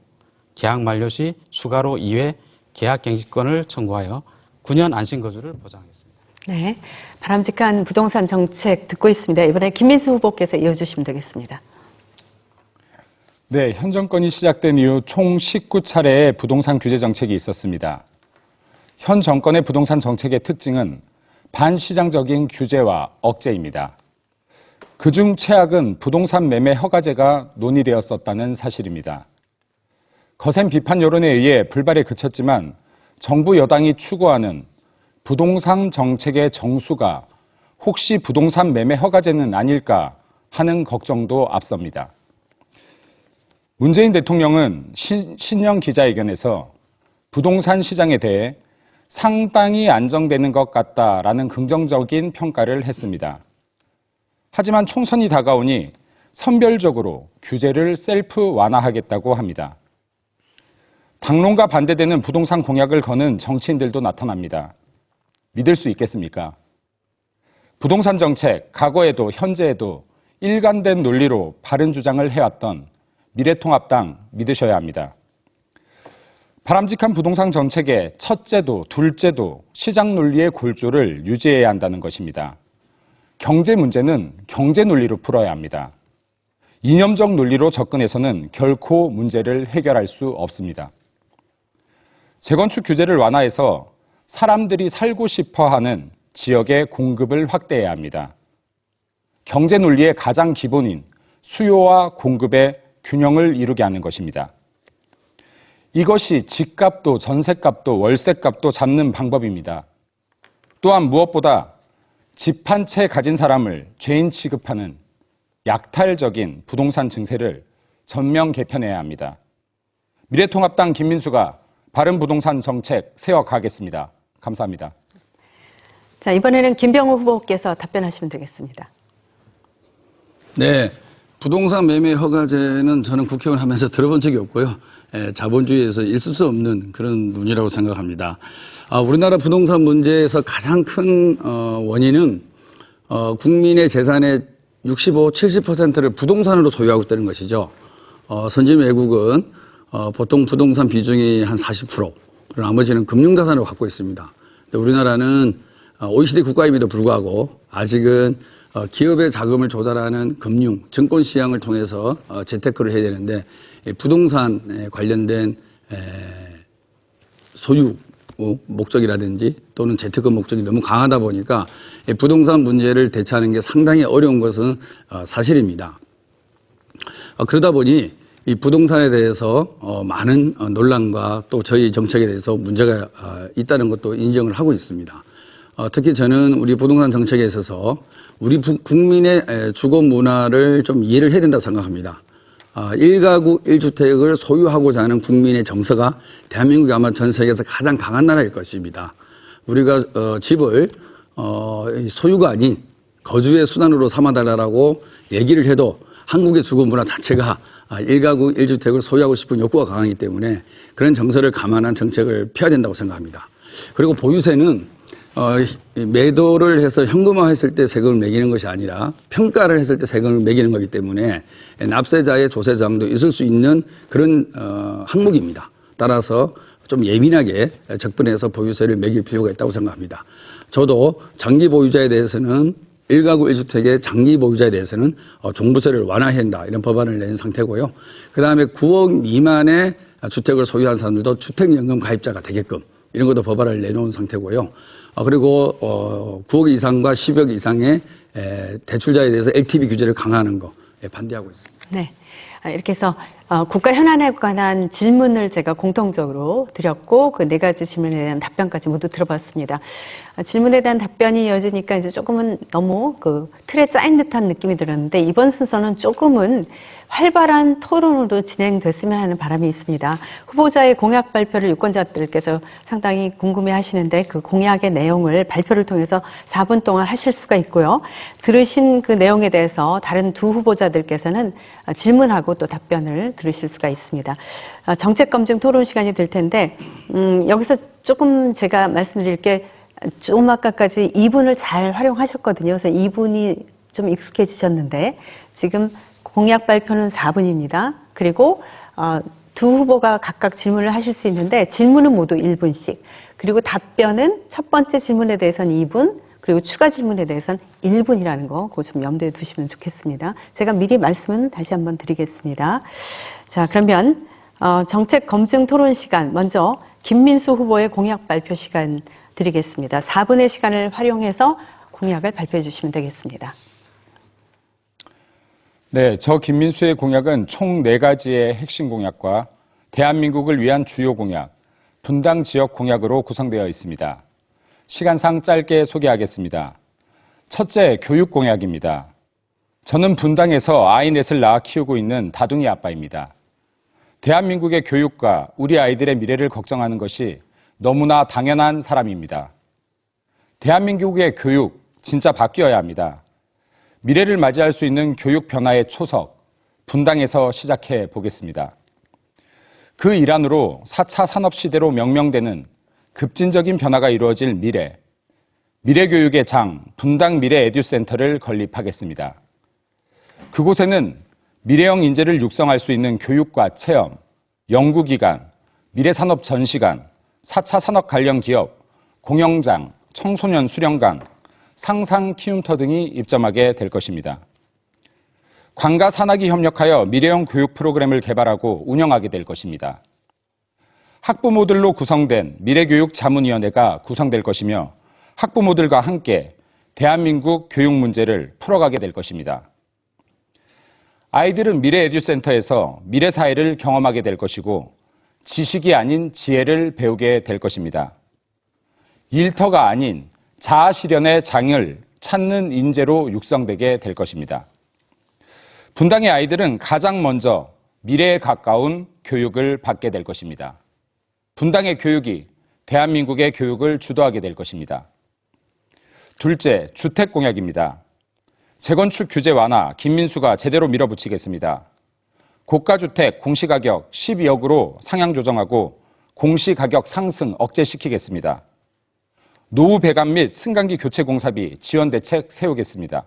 계약 만료 시 추가로 2회 계약갱신권을 청구하여 9년 안심거주를 보장하겠습니다. 네, 바람직한 부동산 정책 듣고 있습니다. 이번에 김민수 후보께서 이어주시면 되겠습니다. 네, 현 정권이 시작된 이후 총 19차례의 부동산 규제 정책이 있었습니다. 현 정권의 부동산 정책의 특징은 반시장적인 규제와 억제입니다. 그중 최악은 부동산 매매 허가제가 논의되었었다는 사실입니다. 거센 비판 여론에 의해 불발에 그쳤지만 정부 여당이 추구하는 부동산 정책의 정수가 혹시 부동산 매매 허가제는 아닐까 하는 걱정도 앞섭니다. 문재인 대통령은 신년 기자회견에서 부동산 시장에 대해 상당히 안정되는 것 같다라는 긍정적인 평가를 했습니다. 하지만 총선이 다가오니 선별적으로 규제를 셀프 완화하겠다고 합니다. 당론과 반대되는 부동산 공약을 거는 정치인들도 나타납니다. 믿을 수 있겠습니까? 부동산 정책, 과거에도 현재에도 일관된 논리로 바른 주장을 해왔던 미래통합당 믿으셔야 합니다. 바람직한 부동산 정책의 첫째도 둘째도 시장 논리의 골조를 유지해야 한다는 것입니다. 경제 문제는 경제 논리로 풀어야 합니다. 이념적 논리로 접근해서는 결코 문제를 해결할 수 없습니다. 재건축 규제를 완화해서 사람들이 살고 싶어하는 지역의 공급을 확대해야 합니다. 경제 논리의 가장 기본인 수요와 공급의 균형을 이루게 하는 것입니다. 이것이 집값도 전셋값도 월세값도 잡는 방법입니다. 또한 무엇보다 집 한 채 가진 사람을 죄인 취급하는 약탈적인 부동산 증세를 전면 개편해야 합니다. 미래통합당 김민수가 바른 부동산 정책 세워가겠습니다. 감사합니다. 자, 이번에는 김병우 후보께서 답변하시면 되겠습니다. 네, 부동산 매매 허가제는 저는 국회의원 하면서 들어본 적이 없고요. 자본주의에서 있을 수 없는 그런 논의라고 생각합니다. 우리나라 부동산 문제에서 가장 큰 원인은 국민의 재산의 65, 70%를 부동산으로 소유하고 있다는 것이죠. 선진 외국은 보통 부동산 비중이 한 40%, 그리고 나머지는 금융자산으로 갖고 있습니다. 우리나라는 OECD 국가임에도 불구하고 아직은 기업의 자금을 조달하는 금융, 증권 시장을 통해서 재테크를 해야 되는데 부동산에 관련된 소유 목적이라든지 또는 재테크 목적이 너무 강하다 보니까 부동산 문제를 대처하는 게 상당히 어려운 것은 사실입니다. 그러다 보니 이 부동산에 대해서 많은 논란과 또 저희 정책에 대해서 문제가 있다는 것도 인정을 하고 있습니다. 특히 저는 우리 부동산 정책에 있어서 우리 국민의 주거 문화를 좀 이해를 해야 된다고 생각합니다. 1가구 1주택을 소유하고자 하는 국민의 정서가 대한민국이 아마 전 세계에서 가장 강한 나라일 것입니다. 우리가 집을 소유가 아닌 거주의 수단으로 삼아달라고 얘기를 해도 한국의 주거 문화 자체가 1가구 1주택을 소유하고 싶은 욕구가 강하기 때문에 그런 정서를 감안한 정책을 펴야 된다고 생각합니다. 그리고 보유세는 매도를 해서 현금화했을 때 세금을 매기는 것이 아니라 평가를 했을 때 세금을 매기는 거기 때문에 납세자의 조세 저항도 있을 수 있는 그런 항목입니다. 따라서 좀 예민하게 접근해서 보유세를 매길 필요가 있다고 생각합니다. 저도 장기 보유자에 대해서는 1가구 1주택의 장기 보유자에 대해서는 종부세를 완화해야 한다 이런 법안을 낸 상태고요. 그다음에 9억 미만의 주택을 소유한 사람들도 주택연금 가입자가 되게끔 이런 것도 법안을 내놓은 상태고요. 그리고 9억 이상과 10억 이상의 대출자에 대해서 LTV 규제를 강화하는 거 반대하고 있습니다. 네, 이렇게 해서 국가 현안에 관한 질문을 제가 공통적으로 드렸고 그 4가지 질문에 대한 답변까지 모두 들어봤습니다. 질문에 대한 답변이 이어지니까 이제 조금은 너무 그 틀에 짜인 듯한 느낌이 들었는데 이번 순서는 조금은 활발한 토론으로 진행됐으면 하는 바람이 있습니다. 후보자의 공약 발표를 유권자들께서 상당히 궁금해 하시는데 그 공약의 내용을 발표를 통해서 4분 동안 하실 수가 있고요. 들으신 그 내용에 대해서 다른 두 후보자들께서는 질문하고 또 답변을 들으실 수가 있습니다. 정책검증 토론 시간이 될 텐데 여기서 조금 제가 말씀드릴 게 조금 아까까지 2분을 잘 활용하셨거든요. 그래서 2분이 좀 익숙해지셨는데 지금 공약 발표는 4분입니다. 그리고 두 후보가 각각 질문을 하실 수 있는데 질문은 모두 1분씩. 그리고 답변은 첫 번째 질문에 대해서는 2분, 그리고 추가 질문에 대해서는 1분이라는 거 그거 좀 염두에 두시면 좋겠습니다. 제가 미리 말씀은 다시 한번 드리겠습니다. 자, 그러면 정책 검증 토론 시간 먼저 김민수 후보의 공약 발표 시간 드리겠습니다. 4분의 시간을 활용해서 공약을 발표해 주시면 되겠습니다. 네, 저 김민수의 공약은 총 4가지의 핵심 공약과 대한민국을 위한 주요 공약, 분당 지역 공약으로 구성되어 있습니다. 시간상 짧게 소개하겠습니다. 첫째, 교육 공약입니다. 저는 분당에서 아이 넷을 낳아 키우고 있는 다둥이 아빠입니다. 대한민국의 교육과 우리 아이들의 미래를 걱정하는 것이 너무나 당연한 사람입니다. 대한민국의 교육 진짜 바뀌어야 합니다. 미래를 맞이할 수 있는 교육 변화의 초석, 분당에서 시작해 보겠습니다. 그 일환으로 4차 산업시대로 명명되는 급진적인 변화가 이루어질 미래교육의 장, 분당 미래에듀센터를 건립하겠습니다. 그곳에는 미래형 인재를 육성할 수 있는 교육과 체험, 연구기관, 미래산업 전시관, 4차 산업 관련 기업, 공연장, 청소년 수련관, 상상 키움터 등이 입점하게 될 것입니다. 관과 산학이 협력하여 미래형 교육 프로그램을 개발하고 운영하게 될 것입니다. 학부모들로 구성된 미래교육자문위원회가 구성될 것이며 학부모들과 함께 대한민국 교육 문제를 풀어가게 될 것입니다. 아이들은 미래에듀센터에서 미래사회를 경험하게 될 것이고 지식이 아닌 지혜를 배우게 될 것입니다. 일터가 아닌 자아실현의 장을 찾는 인재로 육성되게 될 것입니다. 분당의 아이들은 가장 먼저 미래에 가까운 교육을 받게 될 것입니다. 분당의 교육이 대한민국의 교육을 주도하게 될 것입니다. 둘째, 주택 공약입니다. 재건축 규제 완화, 김민수가 제대로 밀어붙이겠습니다. 고가주택 공시가격 12억으로 상향 조정하고 공시가격 상승 억제시키겠습니다. 노후 배관 및 승강기 교체 공사비 지원 대책 세우겠습니다.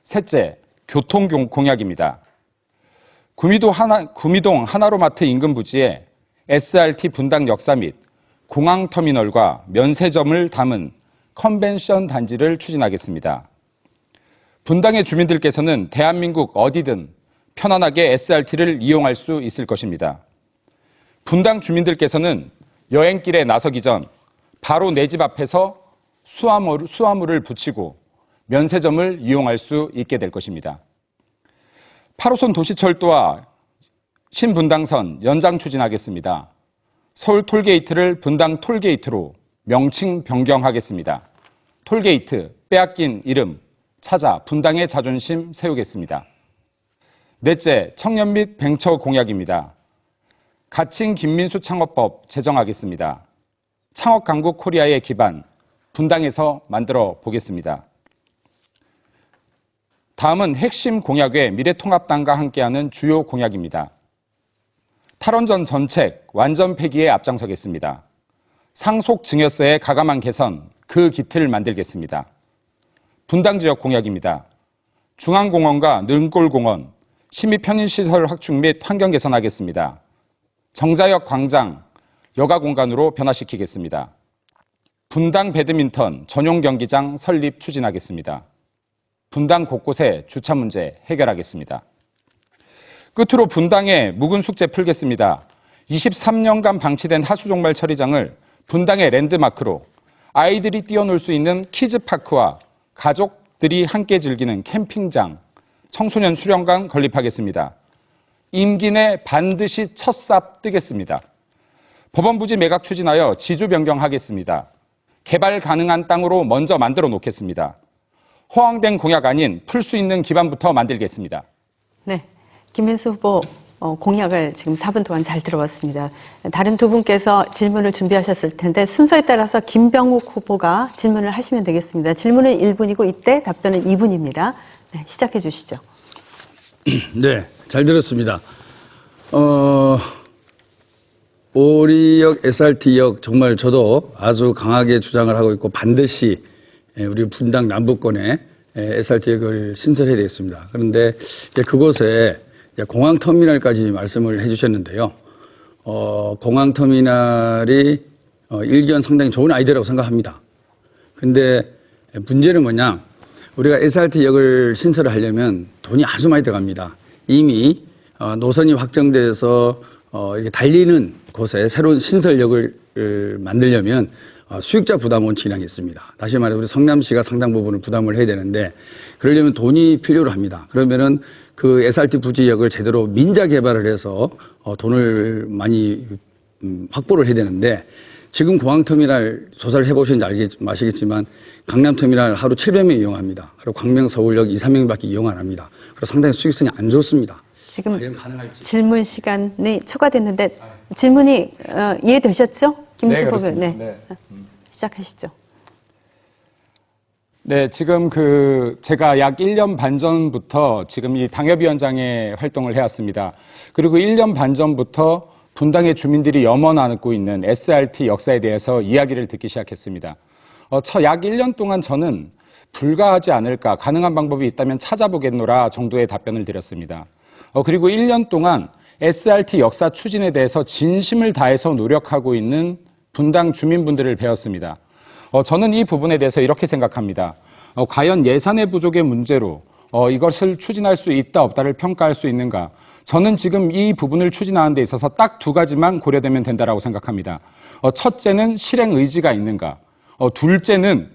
셋째, 교통 공약입니다. 구미동 하나로마트 인근 부지에 SRT 분당 역사 및 공항터미널과 면세점을 담은 컨벤션 단지를 추진하겠습니다. 분당의 주민들께서는 대한민국 어디든 편안하게 SRT를 이용할 수 있을 것입니다. 분당 주민들께서는 여행길에 나서기 전 바로 내 집 앞에서 수화물을 붙이고 면세점을 이용할 수 있게 될 것입니다. 8호선 도시철도와 신분당선 연장 추진하겠습니다. 서울 톨게이트를 분당 톨게이트로 명칭 변경하겠습니다. 톨게이트, 빼앗긴 이름 찾아 분당의 자존심 세우겠습니다. 넷째, 청년 및 벤처 공약입니다. 가칭 김민수 창업법 제정하겠습니다. 창업 강국 코리아의 기반 분당에서 만들어 보겠습니다. 다음은 핵심 공약의 미래통합당과 함께하는 주요 공약입니다. 탈원전 전책 완전 폐기에 앞장서겠습니다. 상속 증여세의 가감한 개선, 그 기틀을 만들겠습니다. 분당 지역 공약입니다. 중앙공원과 능골공원, 시민 편의시설 확충 및 환경 개선하겠습니다. 정자역 광장, 여가 공간으로 변화시키겠습니다. 분당 배드민턴 전용 경기장 설립 추진하겠습니다. 분당 곳곳의 주차 문제 해결하겠습니다. 끝으로 분당의 묵은 숙제 풀겠습니다. 23년간 방치된 하수종말 처리장을 분당의 랜드마크로 아이들이 뛰어놀 수 있는 키즈파크와 가족들이 함께 즐기는 캠핑장, 청소년 수련관 건립하겠습니다. 임기 내 반드시 첫 삽 뜨겠습니다. 법원 부지 매각 추진하여 지주 변경하겠습니다. 개발 가능한 땅으로 먼저 만들어 놓겠습니다. 허황된 공약 아닌 풀 수 있는 기반부터 만들겠습니다. 네, 김민수 후보 공약을 지금 4분 동안 잘 들어봤습니다. 다른 두 분께서 질문을 준비하셨을 텐데 순서에 따라서 김병욱 후보가 질문을 하시면 되겠습니다. 질문은 1분이고 이때 답변은 2분입니다. 네, 시작해 주시죠. 네, 잘 들었습니다. 오리역, SRT역 정말 저도 아주 강하게 주장을 하고 있고 반드시 우리 분당 남부권에 SRT역을 신설해야 되겠습니다. 그런데 이제 그곳에 공항터미널까지 말씀을 해주셨는데요. 공항터미널이 일견 상당히 좋은 아이디어라고 생각합니다. 근데 문제는 뭐냐? 우리가 SRT역을 신설을 하려면 돈이 아주 많이 들어갑니다. 이미 노선이 확정돼서 이렇게 달리는 곳에 새로운 신설역을 만들려면 수익자 부담 원칙이라는 게 있습니다. 다시 말해 우리 성남시가 상당 부분을 부담을 해야 되는데 그러려면 돈이 필요로 합니다. 그러면은 그 SRT 부지역을 제대로 민자 개발을 해서 돈을 많이 확보를 해야 되는데 지금 공항터미널 조사를 해보셨는지 아시겠지만 강남터미널 하루 700명 이용합니다. 그리고 광명 서울역 2, 3명밖에 이용 안 합니다. 그래서 상당히 수익성이 안 좋습니다. 지금 질문 시간이 초과됐는데 질문이 이해되셨죠? 김민수 후보. 네. 시작하시죠. 네, 지금 제가 약 1년 반 전부터 지금 이 당협위원장의 활동을 해왔습니다. 그리고 1년 반 전부터 분당의 주민들이 염원 안고 있는 SRT 역사에 대해서 이야기를 듣기 시작했습니다. 약 1년 동안 저는 불가하지 않을까, 가능한 방법이 있다면 찾아보겠노라 정도의 답변을 드렸습니다. 그리고 1년 동안 SRT 역사 추진에 대해서 진심을 다해서 노력하고 있는 분당 주민분들을 배웠습니다. 저는 이 부분에 대해서 이렇게 생각합니다. 과연 예산의 부족의 문제로 이것을 추진할 수 있다 없다를 평가할 수 있는가? 저는 지금 이 부분을 추진하는 데 있어서 딱 두 가지만 고려되면 된다라고 생각합니다. 첫째는 실행 의지가 있는가? 둘째는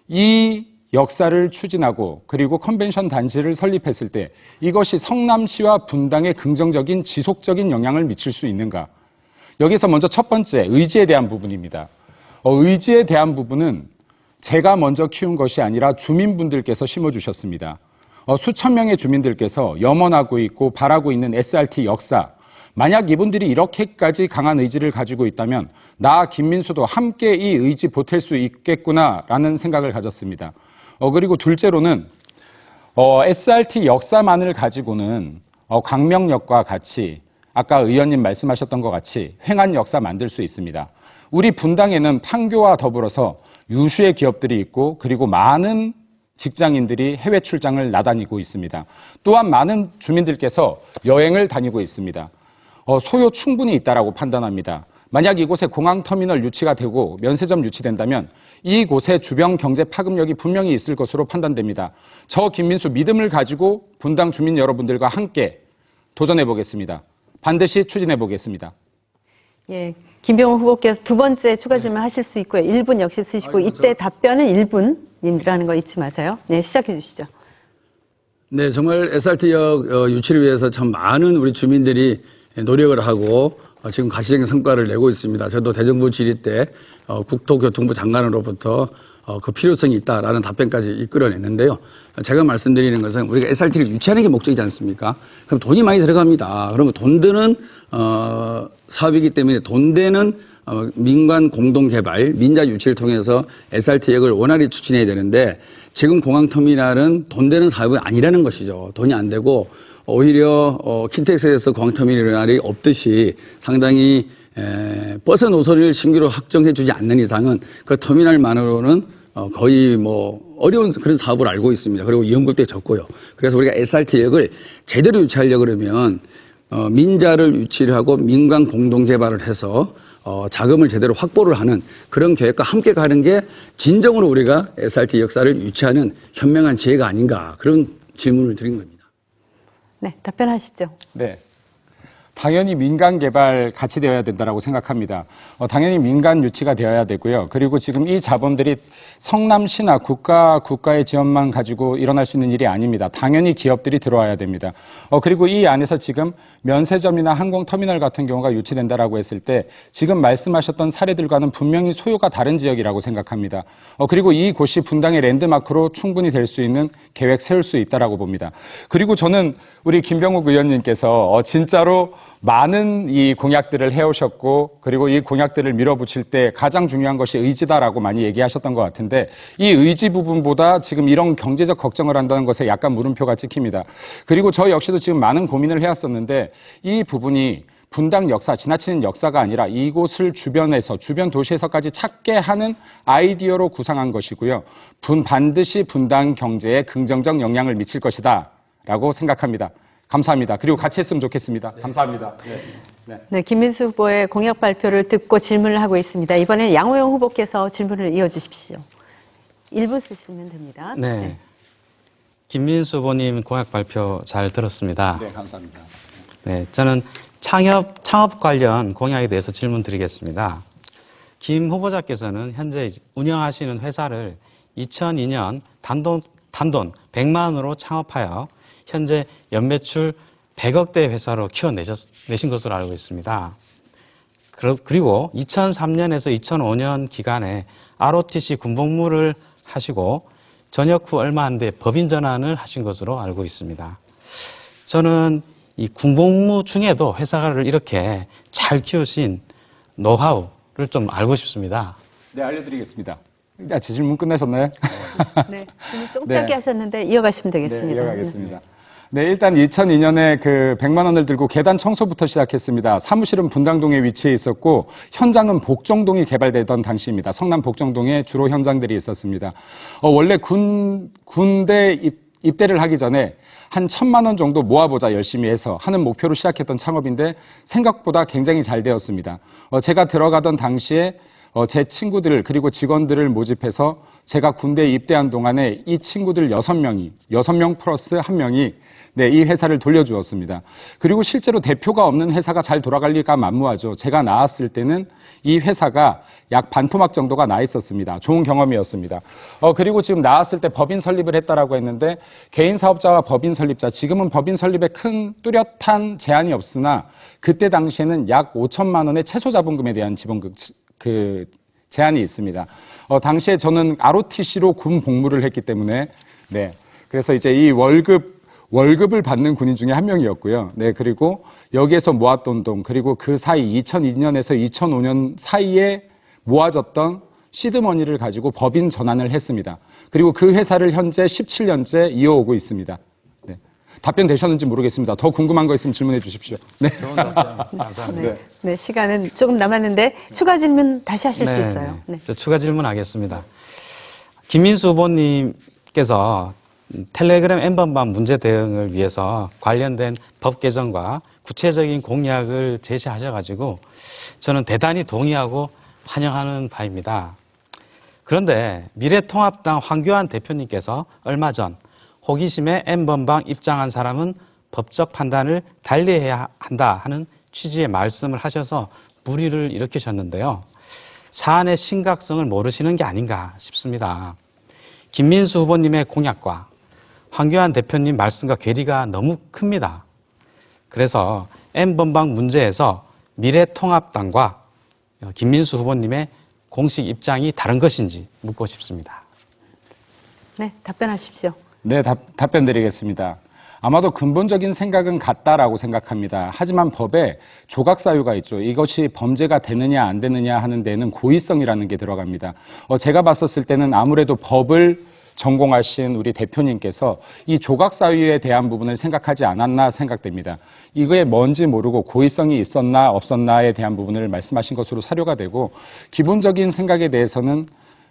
이 역사를 추진하고 그리고 컨벤션 단지를 설립했을 때 이것이 성남시와 분당에 긍정적인 지속적인 영향을 미칠 수 있는가? 여기서 먼저 첫 번째 의지에 대한 부분입니다. 의지에 대한 부분은 제가 먼저 키운 것이 아니라 주민분들께서 심어주셨습니다. 수천 명의 주민들께서 염원하고 있고 바라고 있는 SRT 역사, 만약 이분들이 이렇게까지 강한 의지를 가지고 있다면 나 김민수도 함께 이 의지 보탤 수 있겠구나라는 생각을 가졌습니다. 그리고 둘째로는 SRT 역사만을 가지고는 광명역과 같이 아까 의원님 말씀하셨던 것 같이 횡한 역사 만들 수 있습니다. 우리 분당에는 판교와 더불어서 유수의 기업들이 있고 그리고 많은 직장인들이 해외 출장을 나다니고 있습니다. 또한 많은 주민들께서 여행을 다니고 있습니다. 소요 충분히 있다라고 판단합니다. 만약 이곳에 공항터미널 유치가 되고 면세점 유치된다면 이곳에 주변 경제 파급력이 분명히 있을 것으로 판단됩니다. 저 김민수 믿음을 가지고 분당 주민 여러분들과 함께 도전해 보겠습니다. 반드시 추진해 보겠습니다. 예, 김병호 후보께서 두 번째 추가 질문 하실 수 있고요. 1분 역시 쓰시고 이때 답변은 1분이라는 거 잊지 마세요. 네, 시작해 주시죠. 네, 정말 SRT역 유치를 위해서 참 많은 우리 주민들이 노력을 하고 지금 가시적인 성과를 내고 있습니다. 저도 대정부 질의 때 국토교통부 장관으로부터 그 필요성이 있다라는 답변까지 이끌어냈는데요. 제가 말씀드리는 것은 우리가 SRT를 유치하는 게 목적이지 않습니까? 그럼 돈이 많이 들어갑니다. 그러면 돈 드는 사업이기 때문에 돈 되는 민관 공동개발, 민자 유치를 통해서 SRT역을 원활히 추진해야 되는데 지금 공항터미널은 돈 되는 사업은 아니라는 것이죠. 돈이 안 되고 오히려 킨텍스에서 공항터미널이 없듯이 상당히 버스 노선을 신규로 확정해 주지 않는 이상은 그 터미널만으로는 거의 뭐 어려운 그런 사업을 알고 있습니다. 그리고 이용객도 적고요. 그래서 우리가 SRT역을 제대로 유치하려고 그러면 민자를 유치를 하고 민관 공동개발을 해서 자금을 제대로 확보를 하는 그런 계획과 함께 가는 게 진정으로 우리가 SRT 역사를 유치하는 현명한 지혜가 아닌가 그런 질문을 드린 겁니다. 네, 답변하시죠. 네. 당연히 민간 개발 같이 되어야 된다고 생각합니다. 당연히 민간 유치가 되어야 되고요. 그리고 지금 이 자본들이 성남시나 국가의 지원만 가지고 일어날 수 있는 일이 아닙니다. 당연히 기업들이 들어와야 됩니다. 그리고 이 안에서 지금 면세점이나 항공터미널 같은 경우가 유치된다라고 했을 때 지금 말씀하셨던 사례들과는 분명히 소요가 다른 지역이라고 생각합니다. 그리고 이곳이 분당의 랜드마크로 충분히 될 수 있는 계획 세울 수 있다라고 봅니다. 그리고 저는 우리 김병욱 의원님께서 진짜로 많은 이 공약들을 해오셨고 그리고 이 공약들을 밀어붙일 때 가장 중요한 것이 의지다라고 많이 얘기하셨던 것 같은데 이 의지 부분보다 지금 이런 경제적 걱정을 한다는 것에 약간 물음표가 찍힙니다. 그리고 저 역시도 지금 많은 고민을 해왔었는데 이 부분이 분당 역사, 지나치는 역사가 아니라 이곳을 주변에서, 주변 도시에서까지 찾게 하는 아이디어로 구상한 것이고요. 반드시 분당 경제에 긍정적 영향을 미칠 것이다 라고 생각합니다. 감사합니다. 그리고 같이 했으면 좋겠습니다. 감사합니다. 네, 김민수 후보의 공약 발표를 듣고 질문을 하고 있습니다. 이번엔 양호영 후보께서 질문을 이어주십시오. 1분 쓰시면 됩니다. 네. 김민수 후보님 공약 발표 잘 들었습니다. 네, 감사합니다. 네, 저는 창업 관련 공약에 대해서 질문 드리겠습니다. 김 후보자께서는 현재 운영하시는 회사를 2002년 단돈 100만 원으로 창업하여 현재 연매출 100억대 회사로 키워내신 것으로 알고 있습니다. 그리고 2003년에서 2005년 기간에 ROTC 군복무를 하시고 전역 후 얼마 안 돼 법인 전환을 하신 것으로 알고 있습니다. 저는 이 군복무 중에도 회사를 이렇게 잘 키우신 노하우를 좀 알고 싶습니다. 네, 알려드리겠습니다. 제 질문 끝내셨나요? 네, 질문 조금 네. 짧게 하셨는데 이어가시면 되겠습니다. 네, 이어가겠습니다. 네, 일단 2002년에 그 100만 원을 들고 계단 청소부터 시작했습니다. 사무실은 분당동에 위치해 있었고 현장은 복정동이 개발되던 당시입니다. 성남 복정동에 주로 현장들이 있었습니다. 원래 군대 입대를 하기 전에 한 1,000만 원 정도 모아보자 열심히 해서 하는 목표로 시작했던 창업인데 생각보다 굉장히 잘 되었습니다. 제가 들어가던 당시에 제 친구들 그리고 직원들을 모집해서 제가 군대에 입대한 동안에 이 친구들 6명 플러스 1명이 네, 이 회사를 돌려주었습니다. 그리고 실제로 대표가 없는 회사가 잘 돌아갈 리가 만무하죠. 제가 나왔을 때는 이 회사가 약 반토막 정도가 나 있었습니다. 좋은 경험이었습니다. 그리고 지금 나왔을 때 법인 설립을 했다라고 했는데 개인 사업자와 법인 설립자, 지금은 법인 설립에 큰 뚜렷한 제한이 없으나 그때 당시에는 약 5천만 원의 최소 자본금에 대한 지원금 제한이 있습니다. 당시에 저는 ROTC로 군 복무를 했기 때문에 네, 그래서 이제 이 월급을 받는 군인 중에 한 명이었고요. 네, 그리고 여기에서 모았던 돈, 그리고 그 사이 2002년에서 2005년 사이에 모아졌던 시드머니를 가지고 법인 전환을 했습니다. 그리고 그 회사를 현재 17년째 이어오고 있습니다. 네. 답변 되셨는지 모르겠습니다. 더 궁금한 거 있으면 질문해 주십시오. 네. 좋은 답변 감사합니다. 네, 시간은 조금 남았는데 추가 질문 다시 하실 수 있어요. 네. 저 추가 질문하겠습니다. 김민수 후보님께서 텔레그램 N번방 문제 대응을 위해서 관련된 법 개정과 구체적인 공약을 제시하셔가지고 저는 대단히 동의하고 환영하는 바입니다. 그런데 미래통합당 황교안 대표님께서 얼마 전 호기심에 N번방 입장한 사람은 법적 판단을 달리해야 한다 하는 취지의 말씀을 하셔서 물의를 일으키셨는데요. 사안의 심각성을 모르시는 게 아닌가 싶습니다. 김민수 후보님의 공약과 황교안 대표님 말씀과 괴리가 너무 큽니다. 그래서 N번방 문제에서 미래통합당과 김민수 후보님의 공식 입장이 다른 것인지 묻고 싶습니다. 네, 답변하십시오. 네, 답변 드리겠습니다. 아마도 근본적인 생각은 같다라고 생각합니다. 하지만 법에 조각사유가 있죠. 이것이 범죄가 되느냐 안 되느냐 하는 데는 고의성이라는 게 들어갑니다. 제가 봤었을 때는 아무래도 법을 전공하신 우리 대표님께서 이 조각사유에 대한 부분을 생각하지 않았나 생각됩니다. 이거에 뭔지 모르고 고의성이 있었나 없었나에 대한 부분을 말씀하신 것으로 사료가 되고 기본적인 생각에 대해서는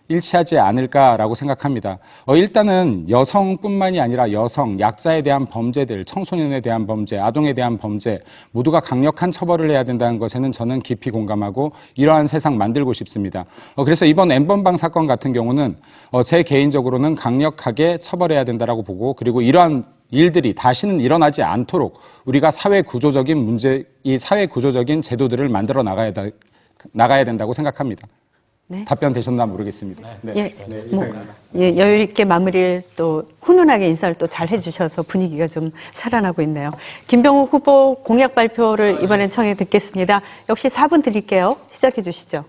일치하지 않을까라고 생각합니다. 일단은 여성뿐만이 아니라 여성, 약자에 대한 범죄들, 청소년에 대한 범죄, 아동에 대한 범죄 모두가 강력한 처벌을 해야 된다는 것에는 저는 깊이 공감하고 이러한 세상 만들고 싶습니다. 그래서 이번 N번방 사건 같은 경우는 제 개인적으로는 강력하게 처벌해야 된다라고 보고 그리고 이러한 일들이 다시는 일어나지 않도록 우리가 사회 구조적인 문제, 이 사회 구조적인 제도들을 만들어 나가야 된다고 생각합니다. 네. 답변 되셨나 모르겠습니다. 네. 예, 네, 예, 여유 있게 마무리를 또 훈훈하게 인사를 또 잘 해주셔서 분위기가 좀 살아나고 있네요. 김병욱 후보 공약 발표를 이번엔 청해 듣겠습니다. 역시 4분 드릴게요. 시작해 주시죠.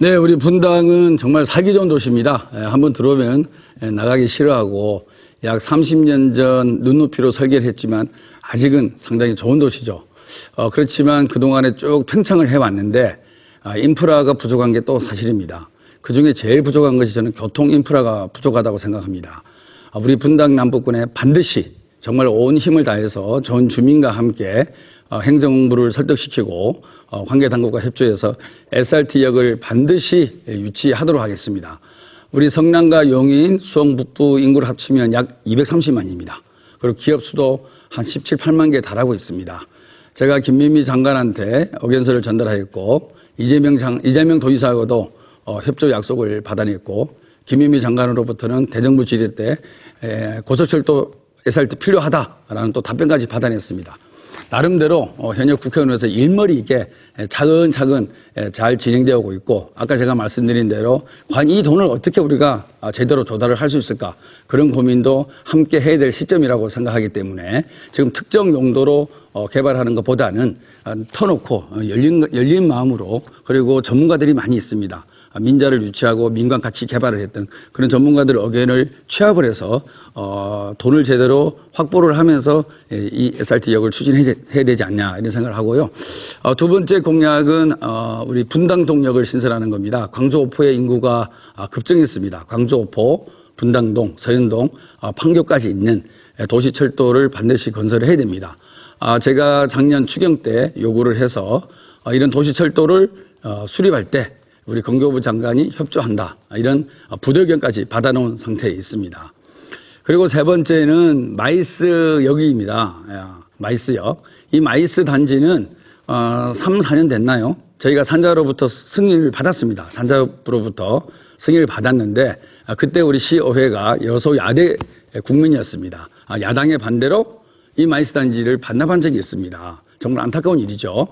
네, 우리 분당은 정말 살기 좋은 도시입니다. 한번 들어오면 나가기 싫어하고 약 30년 전 눈높이로 설계를 했지만 아직은 상당히 좋은 도시죠. 그렇지만 그동안에 쭉 팽창을 해왔는데 인프라가 부족한 게 또 사실입니다. 그중에 제일 부족한 것이 저는 교통 인프라가 부족하다고 생각합니다. 우리 분당 남북군에 반드시 정말 온 힘을 다해서 전 주민과 함께 행정부를 설득시키고 관계당국과 협조해서 SRT역을 반드시 유치하도록 하겠습니다. 우리 성남과 용인, 수원 북부 인구를 합치면 약 230만입니다. 그리고 기업 수도 한 17, 8만 개에 달하고 있습니다. 제가 김민미 장관한테 의견서를 전달하였고 이재명 도지사하고도 협조 약속을 받아냈고 김민미 장관으로부터는 대정부 질의 때 고속철도 SRT 필요하다라는 또 답변까지 받아냈습니다. 나름대로 현역 국회의원에서 일머리 있게 차근차근 잘 진행되어 오고 있고 아까 제가 말씀드린 대로 과연 이 돈을 어떻게 우리가 제대로 조달을 할 수 있을까 그런 고민도 함께 해야 될 시점이라고 생각하기 때문에 지금 특정 용도로 개발하는 것보다는 터놓고 열린 마음으로 그리고 전문가들이 많이 있습니다. 민자를 유치하고 민관 같이 개발을 했던 그런 전문가들 의견을 취합을 해서 돈을 제대로 확보를 하면서 이 SRT역을 추진해야 되지 않냐 이런 생각을 하고요. 두 번째 공약은 우리 분당동역을 신설하는 겁니다. 광주 오포의 인구가 급증했습니다. 광주 오포, 분당동, 서현동, 판교까지 있는 도시철도를 반드시 건설을 해야 됩니다. 제가 작년 추경 때 요구를 해서 이런 도시철도를 수립할 때 우리 건교부 장관이 협조한다. 이런 부도의견까지 받아놓은 상태에 있습니다. 그리고 세 번째는 마이스역입니다. 마이스역. 이 마이스 단지는 3, 4년 됐나요? 저희가 산자로부터 승인을 받았습니다. 산자부로부터 승인을 받았는데 그때 우리 시의회가 여소야대 국민이었습니다. 야당의 반대로 이 마이스 단지를 반납한 적이 있습니다. 정말 안타까운 일이죠.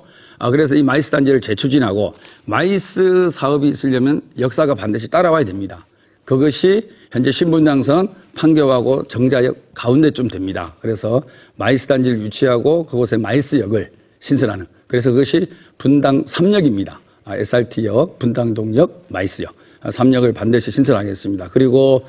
그래서 이 마이스 단지를 재추진하고 마이스 사업이 있으려면 역사가 반드시 따라와야 됩니다. 그것이 현재 신분당선 판교하고 정자역 가운데쯤 됩니다. 그래서 마이스 단지를 유치하고 그곳에 마이스역을 신설하는, 그래서 그것이 분당 3역입니다. SRT역, 분당동역, 마이스역 3역을 반드시 신설하겠습니다. 그리고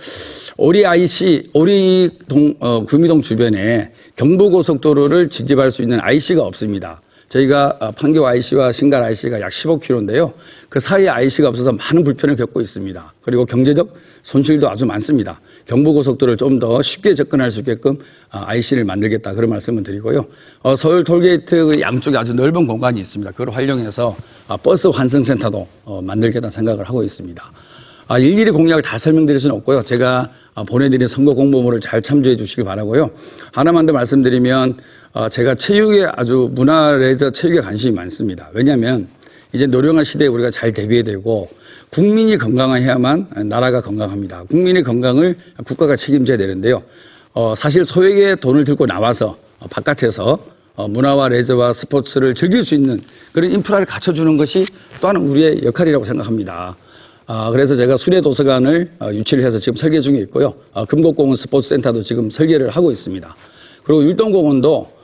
구미동 주변에 경부고속도로를 지집할 수 있는 IC가 없습니다. 저희가 판교 IC와 신갈 IC가 약 15km인데요. 그 사이에 IC가 없어서 많은 불편을 겪고 있습니다. 그리고 경제적 손실도 아주 많습니다. 경부고속도로를 좀 더 쉽게 접근할 수 있게끔 IC를 만들겠다, 그런 말씀을 드리고요. 서울 톨게이트 양쪽에 아주 넓은 공간이 있습니다. 그걸 활용해서 버스 환승센터도 만들겠다는 생각을 하고 있습니다. 일일이 공약을 다 설명드릴 수는 없고요. 제가 보내드린 선거 공보물을 잘 참조해 주시기 바라고요. 하나만 더 말씀드리면 제가 체육에 아주 문화, 레저, 체육에 관심이 많습니다. 왜냐하면 이제 노령화 시대에 우리가 잘 대비해야 되고 국민이 건강해야만 나라가 건강합니다. 국민의 건강을 국가가 책임져야 되는데요. 사실 소액의 돈을 들고 나와서 바깥에서 문화와 레저와 스포츠를 즐길 수 있는 그런 인프라를 갖춰주는 것이 또한 우리의 역할이라고 생각합니다. 그래서 제가 수례도서관을 유치를 해서 지금 설계 중에 있고요. 금곡공원 스포츠센터도 지금 설계를 하고 있습니다. 그리고 율동공원도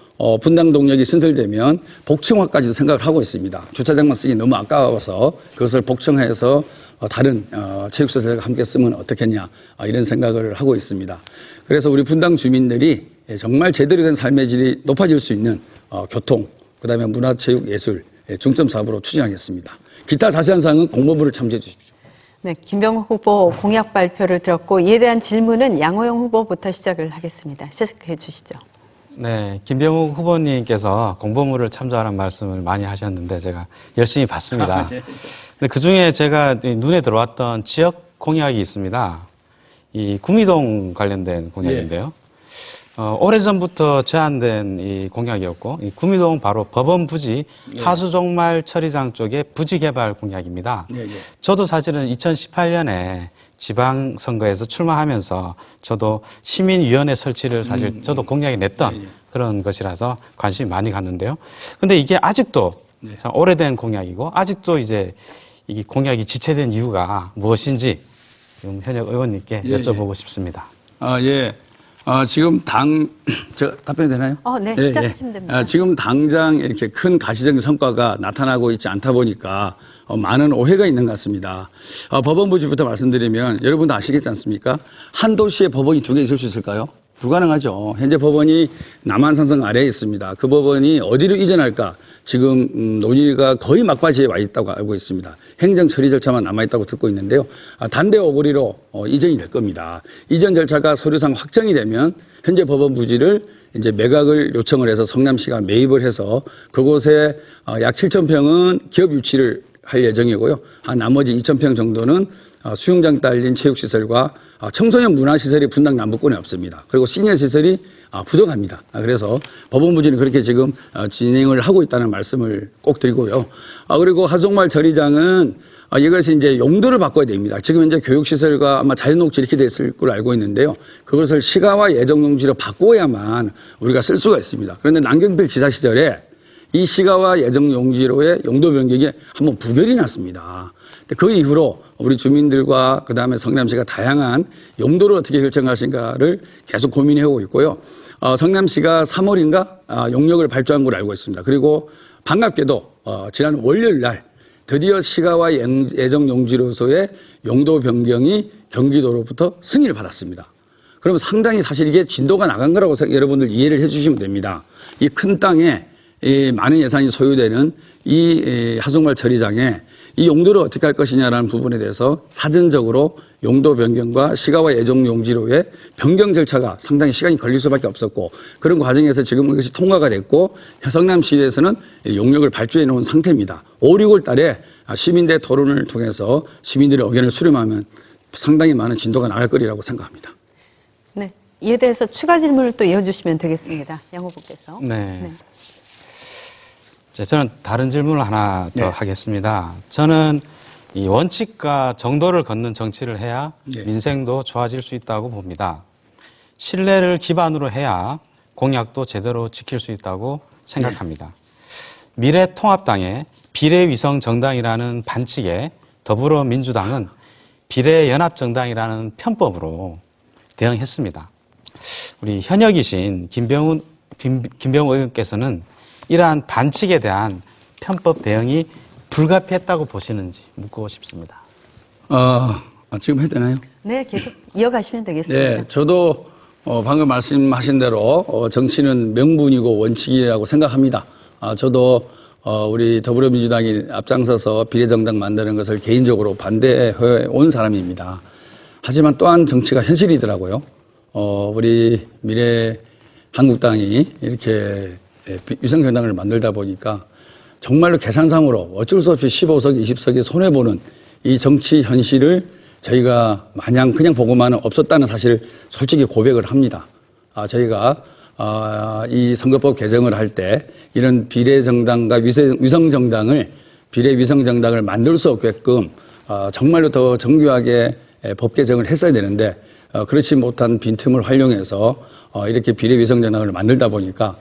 분당동역이 신설되면 복층화까지도 생각을 하고 있습니다. 주차장만 쓰기 너무 아까워서 그것을 복층화해서 다른 체육시설과 함께 쓰면 어떻겠냐, 이런 생각을 하고 있습니다. 그래서 우리 분당 주민들이 정말 제대로 된 삶의 질이 높아질 수 있는 교통, 그다음에 문화, 체육, 예술 중점 사업으로 추진하겠습니다. 기타 자세한 사항은 공보물을 참조해 주십시오. 네, 김병욱 후보 공약 발표를 들었고 이에 대한 질문은 양호영 후보부터 시작을 하겠습니다. 시작해 주시죠. 네, 김병욱 후보님께서 공보물을 참조하라는 말씀을 많이 하셨는데 제가 열심히 봤습니다. 근데 그 중에 제가 눈에 들어왔던 지역 공약이 있습니다. 이 구미동 관련된 공약인데요. 오래전부터 제안된 이 공약이었고, 이 구미동 바로 법원 부지 하수종말 처리장 쪽의 부지 개발 공약입니다. 저도 사실은 2018년에 지방선거에서 출마하면서 저도 시민위원회 설치를 사실 저도 공약에 냈던 그런 것이라서 관심이 많이 갔는데요. 근데 이게 아직도 참 오래된 공약이고 아직도 이제 이 공약이 지체된 이유가 무엇인지 지금 현역 의원님께 여쭤보고 싶습니다. 지금 제가 답변이 되나요? 네, 시작하시면 됩니다. 지금 당장 이렇게 큰 가시적인 성과가 나타나고 있지 않다 보니까 많은 오해가 있는 것 같습니다. 법원 부지부터 말씀드리면 여러분도 아시겠지 않습니까? 한 도시에 법원이 2개 있을 수 있을까요? 불가능하죠. 현재 법원이 남한산성 아래에 있습니다. 그 법원이 어디로 이전할까? 지금 논의가 거의 막바지에 와 있다고 알고 있습니다. 행정 처리 절차만 남아있다고 듣고 있는데요. 단대 오거리로 이전이 될 겁니다. 이전 절차가 서류상 확정이 되면 현재 법원 부지를 이제 매각을 요청을 해서 성남시가 매입을 해서 그곳에 약 7,000평은 기업 유치를 할 예정이고요. 나머지 2,000평 정도는 수영장 딸린 체육시설과 청소년 문화시설이 분당 남부권에 없습니다. 그리고 시니어시설이 부족합니다. 그래서 법원 부지는 그렇게 지금 진행을 하고 있다는 말씀을 꼭 드리고요. 그리고 하수종말 처리장은 이것이 이제 용도를 바꿔야 됩니다. 지금 현재 교육시설과 아마 자연녹지 이렇게 됐을 걸로 알고 있는데요. 그것을 시가와 예정용지로 바꿔야만 우리가 쓸 수가 있습니다. 그런데 남경필 지사 시절에 이 시가와 예정용지로의 용도 변경이 한번 부결이 났습니다. 그 이후로 우리 주민들과 그다음에 성남시가 다양한 용도를 어떻게 결정하신가를 계속 고민해오고 있고요. 성남시가 3월인가 용역을 발주한 걸로 알고 있습니다. 그리고 반갑게도 지난 월요일 날 드디어 시가와 예정용지로서의 용도 변경이 경기도로부터 승인을 받았습니다. 그러면 상당히 사실 이게 진도가 나간 거라고 여러분들 이해를 해주시면 됩니다. 이 큰 땅에 이 많은 예산이 소요되는 이 하수종말 처리장에 이 용도를 어떻게 할 것이냐라는 부분에 대해서 사전적으로 용도 변경과 시가와 예정 용지로의 변경 절차가 상당히 시간이 걸릴 수밖에 없었고 그런 과정에서 지금 이것이 통과가 됐고 성남시에서는 용역을 발주해 놓은 상태입니다. 5, 6월 달에 시민대 토론을 통해서 시민들의 의견을 수렴하면 상당히 많은 진도가 나갈 거리라고 생각합니다. 네, 이에 대해서 추가 질문을 또 이어주시면 되겠습니다. 양 후보께서. 네. 저는 다른 질문을 하나 더 네. 하겠습니다. 저는 이 원칙과 정도를 걷는 정치를 해야 네. 민생도 좋아질 수 있다고 봅니다. 신뢰를 기반으로 해야 공약도 제대로 지킬 수 있다고 생각합니다. 미래통합당의 비례위성정당이라는 반칙에 더불어민주당은 비례연합정당이라는 편법으로 대응했습니다. 우리 현역이신 김병우 의원께서는 이러한 반칙에 대한 편법 대응이 불가피했다고 보시는지 묻고 싶습니다. 지금 해도 되나요? 네, 계속 이어가시면 되겠습니다. 네, 저도 방금 말씀하신 대로 정치는 명분이고 원칙이라고 생각합니다. 저도 우리 더불어민주당이 앞장서서 비례정당 만드는 것을 개인적으로 반대해 온 사람입니다. 하지만 또한 정치가 현실이더라고요. 우리 미래한국당이 이렇게 위성정당을 만들다 보니까 정말로 계산상으로 어쩔 수 없이 15석, 20석이 손해보는 이 정치 현실을 저희가 마냥 그냥 보고만은 없었다는 사실을 솔직히 고백을 합니다. 저희가 이 선거법 개정을 할 때 이런 비례정당과 위성정당을 비례위성정당을 만들 수 없게끔 정말로 더 정교하게 법 개정을 했어야 되는데 그렇지 못한 빈틈을 활용해서 이렇게 비례위성정당을 만들다 보니까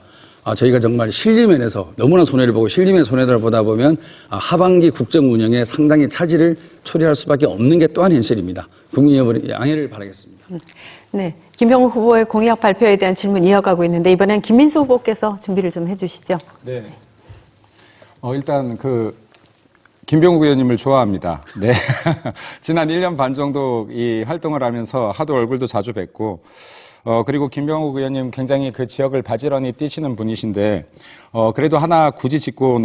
저희가 정말 실리면에서 너무나 손해를 보고 실리면 손해를 보다 보면 하반기 국정 운영에 상당히 차질을 초래할 수밖에 없는 게 또한 현실입니다. 국민 여러분의 양해를 바라겠습니다. 네, 김병우 후보의 공약 발표에 대한 질문 이어가고 있는데 이번엔 김민수 후보께서 준비를 좀 해주시죠. 네. 일단 김병우 의원님을 좋아합니다. 네. 지난 1년 반 정도 이 활동을 하면서 하도 얼굴도 자주 뵙고 그리고 김병우 의원님 굉장히 그 지역을 바지런히 뛰시는 분이신데 그래도 하나 굳이 짚고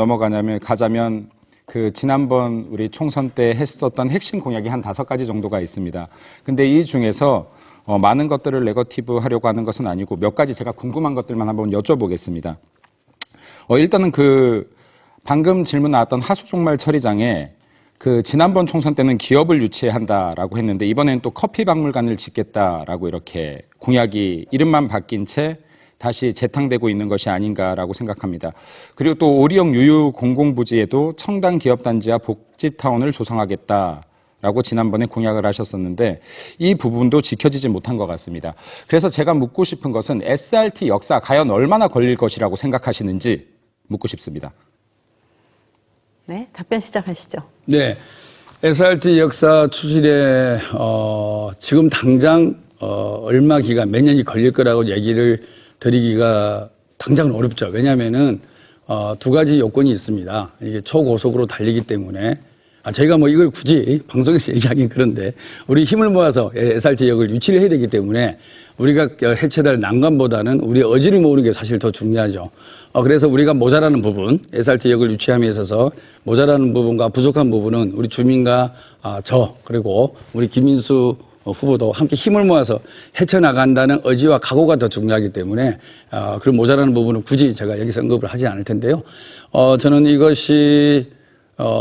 가자면 그 지난번 우리 총선 때 했었던 핵심 공약이 한 5가지 정도가 있습니다. 근데 이 중에서 많은 것들을 네거티브 하려고 하는 것은 아니고 몇 가지 제가 궁금한 것들만 한번 여쭤보겠습니다. 일단은 방금 질문 나왔던 하수종말 처리장에 지난번 총선 때는 기업을 유치한다라고 했는데 이번에는 또 커피박물관을 짓겠다라고 이렇게 공약이 이름만 바뀐 채 다시 재탕되고 있는 것이 아닌가라고 생각합니다. 그리고 또 오리역 유유 공공부지에도 청당 기업단지와 복지타운을 조성하겠다라고 지난번에 공약을 하셨었는데 이 부분도 지켜지지 못한 것 같습니다. 그래서 제가 묻고 싶은 것은 SRT 역사 과연 얼마나 걸릴 것이라고 생각하시는지 묻고 싶습니다. 네, 답변 시작하시죠. 네, SRT 역사 추진에 지금 당장 얼마 기간 몇 년이 걸릴 거라고 얘기를 드리기가 당장은 어렵죠. 왜냐하면은 2가지 요건이 있습니다. 이게 초고속으로 달리기 때문에 저희가 이걸 굳이 방송에서 얘기하긴 그런데 우리 힘을 모아서 SRT역을 유치를 해야 되기 때문에 우리가 해체될 난관보다는 우리 의지를 모으는 게 사실 더 중요하죠. 그래서 우리가 모자라는 부분, SRT역을 유치함에 있어서 모자라는 부분과 부족한 부분은 우리 주민과 그리고 우리 김민수 후보도 함께 힘을 모아서 헤쳐나간다는 의지와 각오가 더 중요하기 때문에 그런 모자라는 부분은 굳이 제가 여기서 언급을 하지 않을 텐데요. 저는 이것이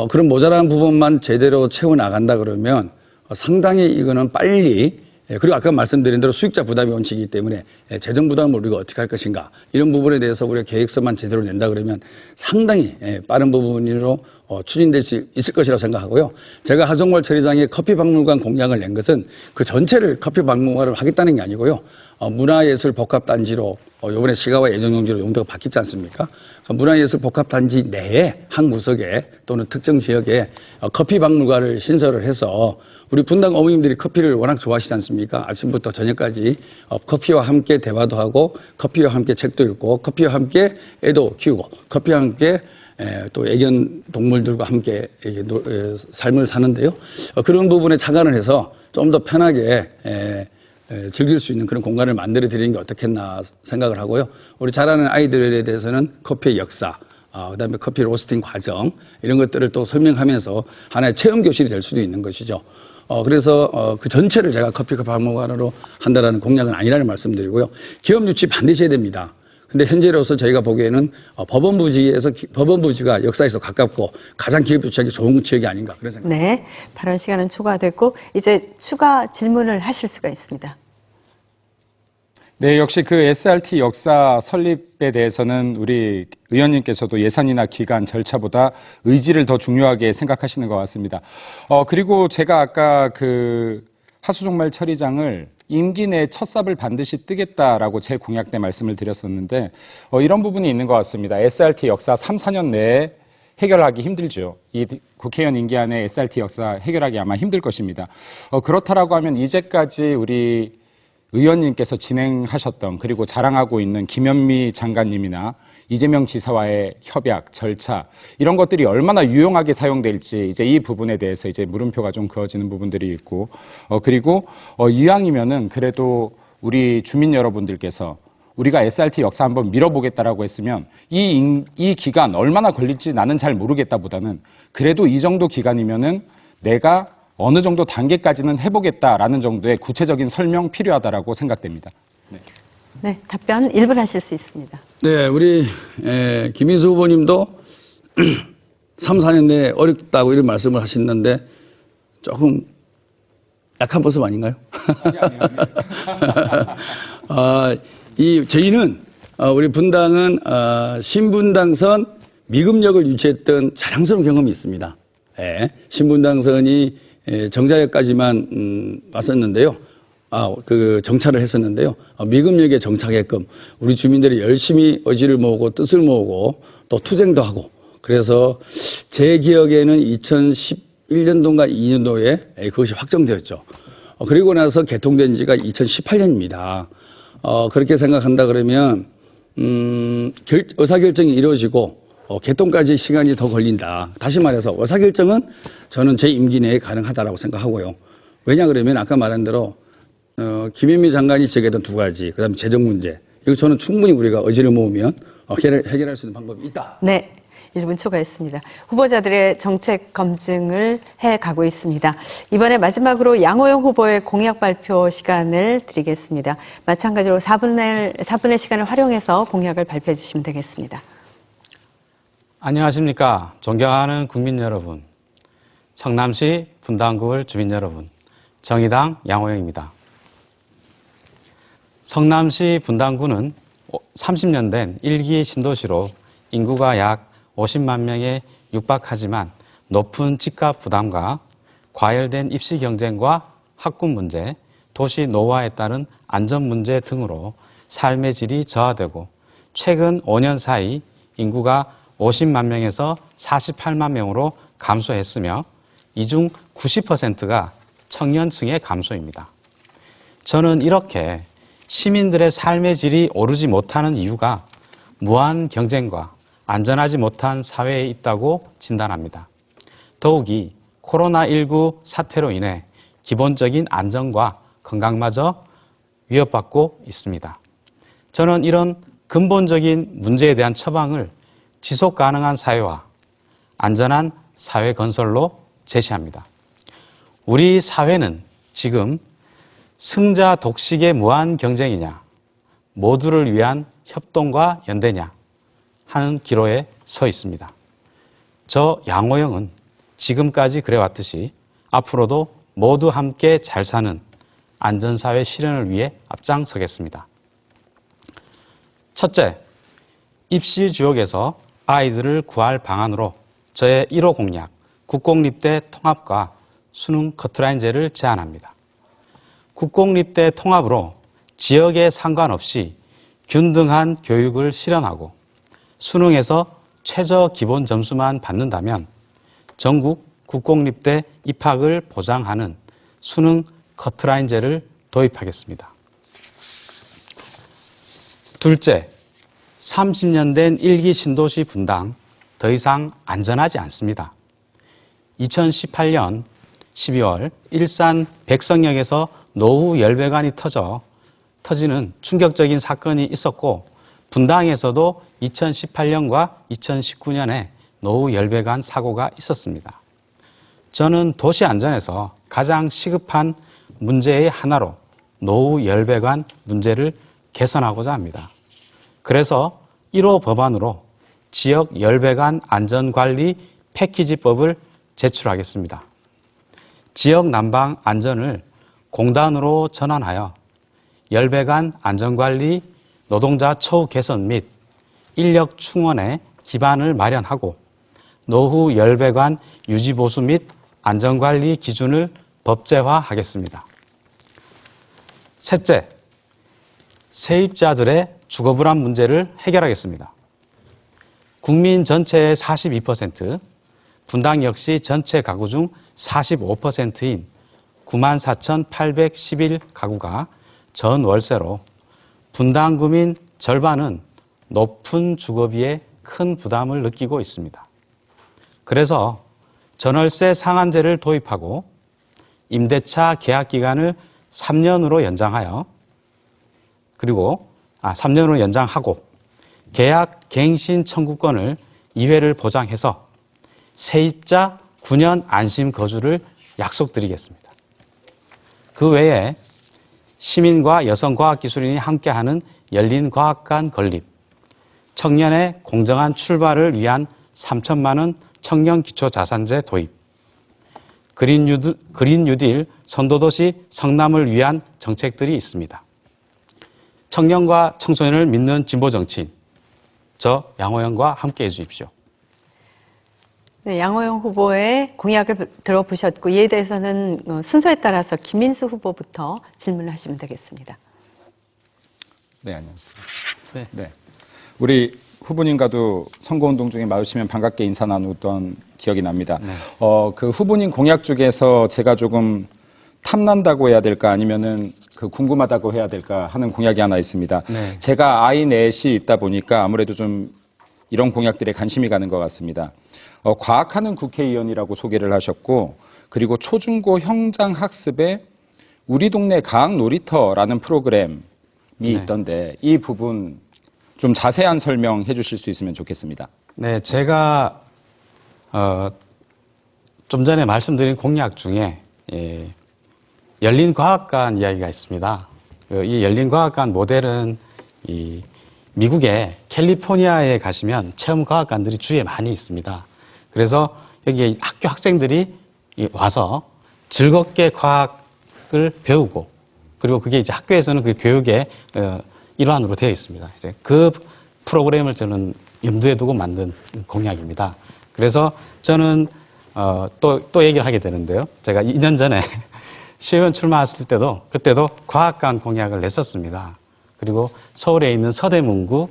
그런 모자란 부분만 제대로 채워나간다 그러면 상당히 이거는 빨리 그리고 아까 말씀드린 대로 수익자 부담이 원칙이기 때문에 재정 부담을 우리가 어떻게 할 것인가 이런 부분에 대해서 우리가 계획서만 제대로 낸다 그러면 상당히 빠른 부분으로 추진될 수 있을 것이라고 생각하고요. 제가 하정월 처리장에 커피박물관 공약을 낸 것은 그 전체를 커피박물관을 하겠다는 게 아니고요. 문화예술 복합단지로 이번에 시가와 예정용지로 용도가 바뀌지 않습니까? 문화예술 복합단지 내에 한 구석에 또는 특정 지역에 커피박물관을 신설을 해서 우리 분당 어머님들이 커피를 워낙 좋아하시지 않습니까? 아침부터 저녁까지 커피와 함께 대화도 하고 커피와 함께 책도 읽고 커피와 함께 애도 키우고 커피와 함께 또 애견 동물들과 함께 삶을 사는데요. 그런 부분에 착안을 해서 좀 더 편하게 즐길 수 있는 그런 공간을 만들어 드리는 게 어떻겠나 생각을 하고요. 우리 잘 아는 아이들에 대해서는 커피의 역사, 그다음에 커피 로스팅 과정 이런 것들을 또 설명하면서 하나의 체험 교실이 될 수도 있는 것이죠. 그래서 그 전체를 제가 커피 박물관으로 한다라는 공약은 아니라는 말씀드리고요. 기업 유치 반드시 해야 됩니다. 근데 현재로서 저희가 보기에는 법원부지가 역사에서 가깝고 가장 기업 유치하기 좋은 지역이 아닌가 그런 생각입니다. 네, 발언 시간은 초과됐고 이제 추가 질문을 하실 수가 있습니다. 네, 역시 그 SRT 역사 설립에 대해서는 우리 의원님께서도 예산이나 기간 절차보다 의지를 더 중요하게 생각하시는 것 같습니다. 그리고 제가 아까 그 하수종말 처리장을 임기 내 첫 삽을 반드시 뜨겠다라고 제 공약 때 말씀을 드렸었는데 이런 부분이 있는 것 같습니다. SRT 역사 3, 4년 내에 해결하기 힘들죠. 이 국회의원 임기 안에 SRT 역사 해결하기 아마 힘들 것입니다. 그렇다라고 하면 이제까지 우리 의원님께서 진행하셨던 그리고 자랑하고 있는 김현미 장관님이나 이재명 지사와의 협약, 절차 이런 것들이 얼마나 유용하게 사용될지 이제 이 부분에 대해서 이제 물음표가 좀 그어지는 부분들이 있고 그리고 이왕이면은 그래도 우리 주민 여러분들께서 우리가 SRT 역사 한번 밀어보겠다라고 했으면 이 기간 얼마나 걸릴지 나는 잘 모르겠다보다는 그래도 이 정도 기간이면은 내가 어느 정도 단계까지는 해보겠다라는 정도의 구체적인 설명 필요하다라고 생각됩니다. 네. 네, 답변 1분 하실 수 있습니다. 네, 우리 김인수 후보님도 3, 4년 내에 어렵다고 이런 말씀을 하셨는데 조금 약한 모습 아닌가요? 저희는 우리 분당은 신분당선 미급역을 유치했던 자랑스러운 경험이 있습니다. 네, 신분당선이 정자역까지만 왔었는데요. 그 정차를 했었는데요. 미급역에 정차하게끔 우리 주민들이 열심히 의지를 모으고 뜻을 모으고 또 투쟁도 하고 그래서 제 기억에는 2011년도인가 2년도에 그것이 확정되었죠. 그리고 나서 개통된 지가 2018년입니다. 그렇게 생각한다 그러면 의사결정이 이루어지고 개통까지 시간이 더 걸린다. 다시 말해서 의사결정은 저는 제 임기 내에 가능하다라고 생각하고요. 왜냐 그러면 아까 말한 대로 김현미 장관이 제기했던 두 가지, 그다음에 재정 문제. 이거 저는 충분히 우리가 의지를 모으면 해결할 수 있는 방법이 있다. 네. 1분 초과했습니다. 후보자들의 정책 검증을 해가고 있습니다. 이번에 마지막으로 양호영 후보의 공약 발표 시간을 드리겠습니다. 마찬가지로 4분의 시간을 활용해서 공약을 발표해 주시면 되겠습니다. 안녕하십니까. 존경하는 국민 여러분. 성남시 분당구을 주민 여러분. 정의당 양호영입니다. 성남시 분당구는 30년 된 1기 신도시로 인구가 약 50만 명에 육박하지만 높은 집값 부담과 과열된 입시 경쟁과 학군 문제, 도시 노후화에 따른 안전 문제 등으로 삶의 질이 저하되고 최근 5년 사이 인구가 50만 명에서 48만 명으로 감소했으며 이 중 90%가 청년층의 감소입니다. 저는 이렇게 시민들의 삶의 질이 오르지 못하는 이유가 무한 경쟁과 안전하지 못한 사회에 있다고 진단합니다. 더욱이 코로나19 사태로 인해 기본적인 안전과 건강마저 위협받고 있습니다. 저는 이런 근본적인 문제에 대한 처방을 지속 가능한 사회와 안전한 사회 건설로 제시합니다. 우리 사회는 지금 승자 독식의 무한 경쟁이냐, 모두를 위한 협동과 연대냐 하는 기로에 서 있습니다. 저 양호영은 지금까지 그래왔듯이 앞으로도 모두 함께 잘 사는 안전사회 실현을 위해 앞장서겠습니다. 첫째, 입시 주역에서 아이들을 구할 방안으로 저의 1호 공약, 국공립대 통합과 수능 커트라인제를 제안합니다. 국공립대 통합으로 지역에 상관없이 균등한 교육을 실현하고 수능에서 최저 기본 점수만 받는다면 전국 국공립대 입학을 보장하는 수능 커트라인제를 도입하겠습니다. 둘째, 30년 된 1기 신도시 분당 더 이상 안전하지 않습니다. 2018년 12월 일산 백성역에서 노후 열배관이 터지는 충격적인 사건이 있었고 분당에서도 2018년과 2019년에 노후 열배관 사고가 있었습니다. 저는 도시 안전에서 가장 시급한 문제의 하나로 노후 열배관 문제를 개선하고자 합니다. 그래서 1호 법안으로 지역 열배관 안전관리 패키지법을 제출하겠습니다. 지역 난방 안전을 공단으로 전환하여 열배관 안전관리, 노동자 처우 개선 및 인력 충원의 기반을 마련하고 노후 열배관 유지보수 및 안전관리 기준을 법제화하겠습니다. 셋째, 세입자들의 주거불안 문제를 해결하겠습니다. 국민 전체의 42%, 분당 역시 전체 가구 중 45%인 94,811가구가 전월세로 분당 구민 절반은 높은 주거비에 큰 부담을 느끼고 있습니다. 그래서 전월세 상한제를 도입하고 임대차 계약 기간을 3년으로 연장하여 3년으로 연장하고 계약 갱신 청구권을 2회를 보장해서 세입자 9년 안심 거주를 약속드리겠습니다. 그 외에 시민과 여성과학기술인이 함께하는 열린과학관 건립, 청년의 공정한 출발을 위한 3천만 원 청년기초자산제 도입, 그린 뉴딜 선도도시 성남을 위한 정책들이 있습니다. 청년과 청소년을 믿는 진보정치인, 저 양호영과 함께해 주십시오. 네, 양호영 후보의 공약을 들어보셨고 이에 대해서는 순서에 따라서 김민수 후보부터 질문을 하시면 되겠습니다. 네, 안녕하세요. 네. 네. 우리 후보님과도 선거운동 중에 마주치면 반갑게 인사 나누던 기억이 납니다. 네. 그 후보님 공약 중에서 제가 조금 탐난다고 해야 될까 아니면은 그 궁금하다고 해야 될까 하는 공약이 하나 있습니다. 네. 제가 아이 넷이 있다 보니까 아무래도 좀 이런 공약들에 관심이 가는 것 같습니다. 과학하는 국회의원이라고 소개를 하셨고, 그리고 초중고 형장 학습에 우리 동네 과학 놀이터라는 프로그램이 있던데 이 부분 좀 자세한 설명해 주실 수 있으면 좋겠습니다. 네, 제가 좀 전에 말씀드린 공약 중에 열린과학관 이야기가 있습니다. 이 열린과학관 모델은 이 미국의 캘리포니아에 가시면 체험과학관들이 주위에 많이 있습니다. 그래서 여기 학교 학생들이 와서 즐겁게 과학을 배우고, 그리고 그게 이제 학교에서는 그 교육의 일환으로 되어 있습니다. 이제 그 프로그램을 저는 염두에 두고 만든 공약입니다. 그래서 저는 또 얘기를 하게 되는데요. 제가 2년 전에 시의원 출마했을 때도 그때도 과학관 공약을 냈었습니다. 그리고 서울에 있는 서대문구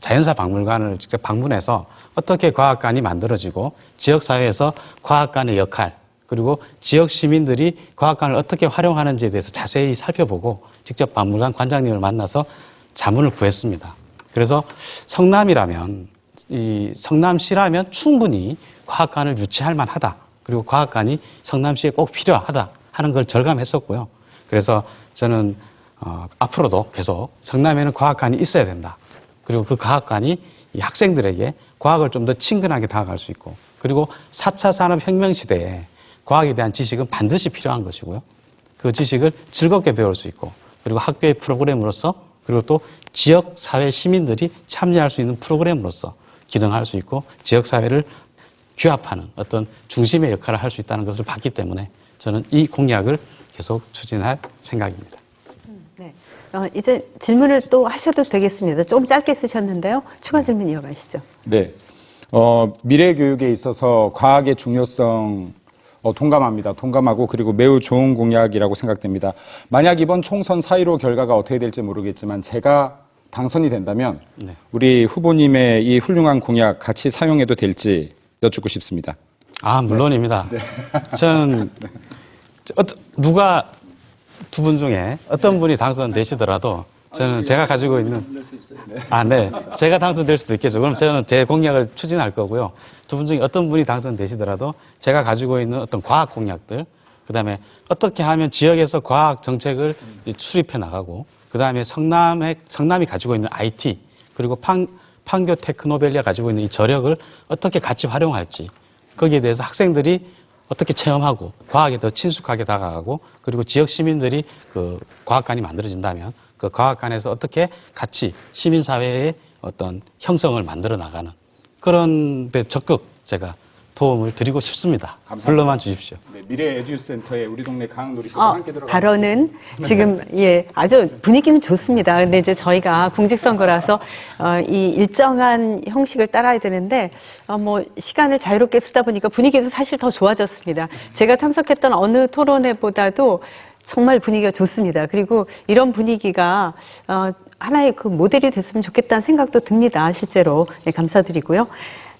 자연사 박물관을 직접 방문해서 어떻게 과학관이 만들어지고 지역사회에서 과학관의 역할, 그리고 지역 시민들이 과학관을 어떻게 활용하는지에 대해서 자세히 살펴보고 직접 박물관 관장님을 만나서 자문을 구했습니다. 그래서 성남이라면, 이 성남시라면 충분히 과학관을 유치할 만하다. 그리고 과학관이 성남시에 꼭 필요하다 하는 걸 절감했었고요. 그래서 저는 앞으로도 계속 성남에는 과학관이 있어야 된다. 그리고 그 과학관이 이 학생들에게 과학을 좀 더 친근하게 다가갈 수 있고, 그리고 4차 산업혁명 시대에 과학에 대한 지식은 반드시 필요한 것이고요. 그 지식을 즐겁게 배울 수 있고, 그리고 학교의 프로그램으로서, 그리고 또 지역사회 시민들이 참여할 수 있는 프로그램으로서 기능할 수 있고, 지역사회를 규합하는 어떤 중심의 역할을 할 수 있다는 것을 봤기 때문에 저는 이 공약을 계속 추진할 생각입니다. 네. 이제 질문을 또 하셔도 되겠습니다. 조금 짧게 쓰셨는데요. 추가 질문 이어가시죠. 네. 미래 교육에 있어서 과학의 중요성 동감합니다. 동감하고, 그리고 매우 좋은 공약이라고 생각됩니다. 만약 이번 총선 4.15 결과가 어떻게 될지 모르겠지만 제가 당선이 된다면 우리 후보님의 이 훌륭한 공약 같이 사용해도 될지 여쭙고 싶습니다. 아, 물론입니다. 네. 저는 누가 두 분 중에 어떤 분이 당선되시더라도 저는 제가 가지고 있는 제가 당선될 수도 있겠죠. 그럼 저는 제 공약을 추진할 거고요. 두 분 중에 어떤 분이 당선되시더라도 제가 가지고 있는 어떤 과학 공약들, 그다음에 어떻게 하면 지역에서 과학 정책을 수립해 나가고, 그다음에 성남이 가지고 있는 IT, 그리고 판교 테크노밸리가 가지고 있는 이 저력을 어떻게 같이 활용할지, 거기에 대해서 학생들이 어떻게 체험하고 과학에 더 친숙하게 다가가고, 그리고 지역 시민들이 그 과학관이 만들어진다면 그 과학관에서 어떻게 같이 시민사회의 어떤 형성을 만들어 나가는 그런 데 적극 제가 도움을 드리고 싶습니다. 감사합니다. 불러만 주십시오. 네, 미래 에듀센터에 우리 동네 강놀이터가 함께 들어가. 발언은 지금 아주 분위기는 좋습니다. 근데 이제 저희가 공직선거라서 이 일정한 형식을 따라야 되는데 뭐 시간을 자유롭게 쓰다 보니까 분위기도 사실 더 좋아졌습니다. 제가 참석했던 어느 토론회보다도 정말 분위기가 좋습니다. 그리고 이런 분위기가 하나의 그 모델이 됐으면 좋겠다는 생각도 듭니다. 실제로. 네, 감사드리고요.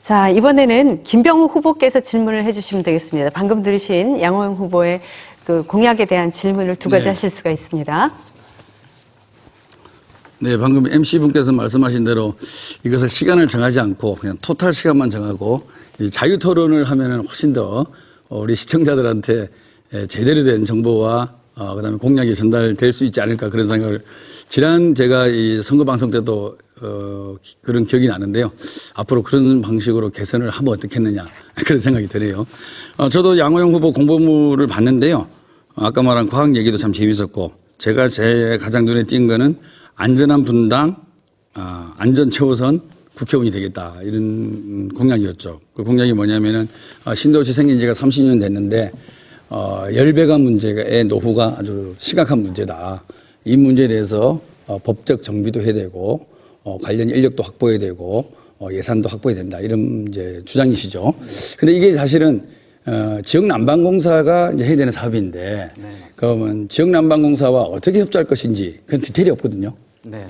자, 이번에는 김병욱 후보께서 질문을 해주시면 되겠습니다. 방금 들으신 양호영 후보의 그 공약에 대한 질문을 두 가지 네. 하실 수가 있습니다. 네, 방금 MC분께서 말씀하신 대로 이것을 시간을 정하지 않고 그냥 토탈 시간만 정하고 이 자유 토론을 하면은 훨씬 더 우리 시청자들한테 제대로 된 정보와 그다음에 공약이 전달될 수 있지 않을까 그런 생각을 지난 제가 이 선거 방송 때도 그런 기억이 나는데요. 앞으로 그런 방식으로 개선을 하면 어떻겠느냐 그런 생각이 드네요. 저도 양호영 후보 공보물을 봤는데요. 아까 말한 과학 얘기도 참 재밌었고 제가 제 가장 눈에 띈 거는 안전한 분당, 안전 최우선 국회의원이 되겠다 이런 공약이었죠. 그 공약이 뭐냐면은 신도시 생긴 지가 30년 됐는데 열배관 문제의 노후가 아주 심각한 문제다. 이 문제에 대해서 법적 정비도 해야 되고 관련 인력도 확보해야 되고 예산도 확보해야 된다. 이런 이제 주장이시죠. 근데 이게 사실은 지역 난방공사가 이제 해야 되는 사업인데 그러면 지역 난방공사와 어떻게 협조할 것인지 그런 디테일이 없거든요. 네.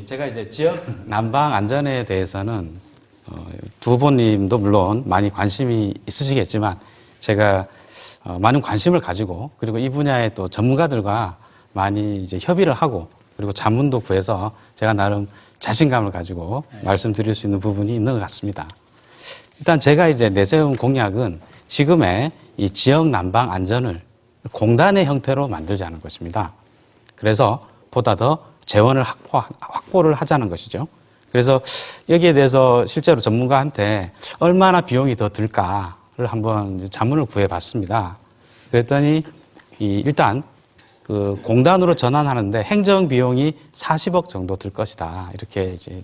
제가 이제 지역 난방 안전에 대해서는 두 후보님도 물론 많이 관심이 있으시겠지만 제가 많은 관심을 가지고 그리고 이 분야의 또 전문가들과 많이 이제 협의를 하고 그리고 자문도 구해서 제가 나름 자신감을 가지고 말씀드릴 수 있는 부분이 있는 것 같습니다. 일단 제가 이제 내세운 공약은 지금의 이 지역 난방 안전을 공단의 형태로 만들자는 것입니다. 그래서 보다 더 재원을 확보를 하자는 것이죠. 그래서 여기에 대해서 실제로 전문가한테 얼마나 비용이 더 들까를 한번 자문을 구해봤습니다. 그랬더니 일단 그 공단으로 전환하는데 행정 비용이 40억 정도 들 것이다. 이렇게 이제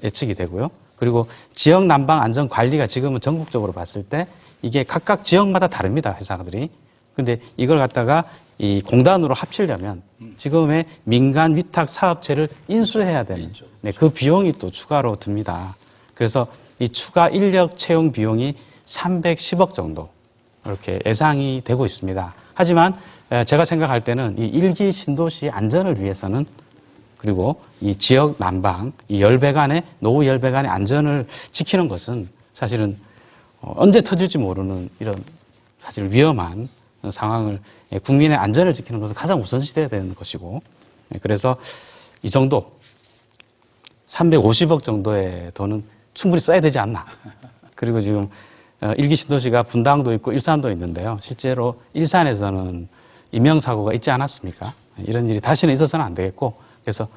예측이 되고요. 그리고 지역 난방 안전 관리가 지금은 전국적으로 봤을 때 이게 각각 지역마다 다릅니다. 회사들이. 근데 이걸 갖다가 이 공단으로 합치려면 지금의 민간 위탁 사업체를 인수해야 되는 그 비용이 또 추가로 듭니다. 그래서 이 추가 인력 채용 비용이 310억 정도 이렇게 예상이 되고 있습니다. 하지만 제가 생각할 때는 이 일기 신도시 안전을 위해서는 그리고 이 지역 난방, 이 열배관의 노후 열배관의 안전을 지키는 것은 사실은 언제 터질지 모르는 이런 사실 위험한 상황을 국민의 안전을 지키는 것은 가장 우선시돼야 되는 것이고 그래서 이 정도 350억 정도의 돈은 충분히 써야 되지 않나. 그리고 지금 일기 신도시가 분당도 있고 일산도 있는데요. 실제로 일산에서는 인명사고가 있지 않았습니까? 이런 일이 다시는 있어서는 안 되겠고 그래서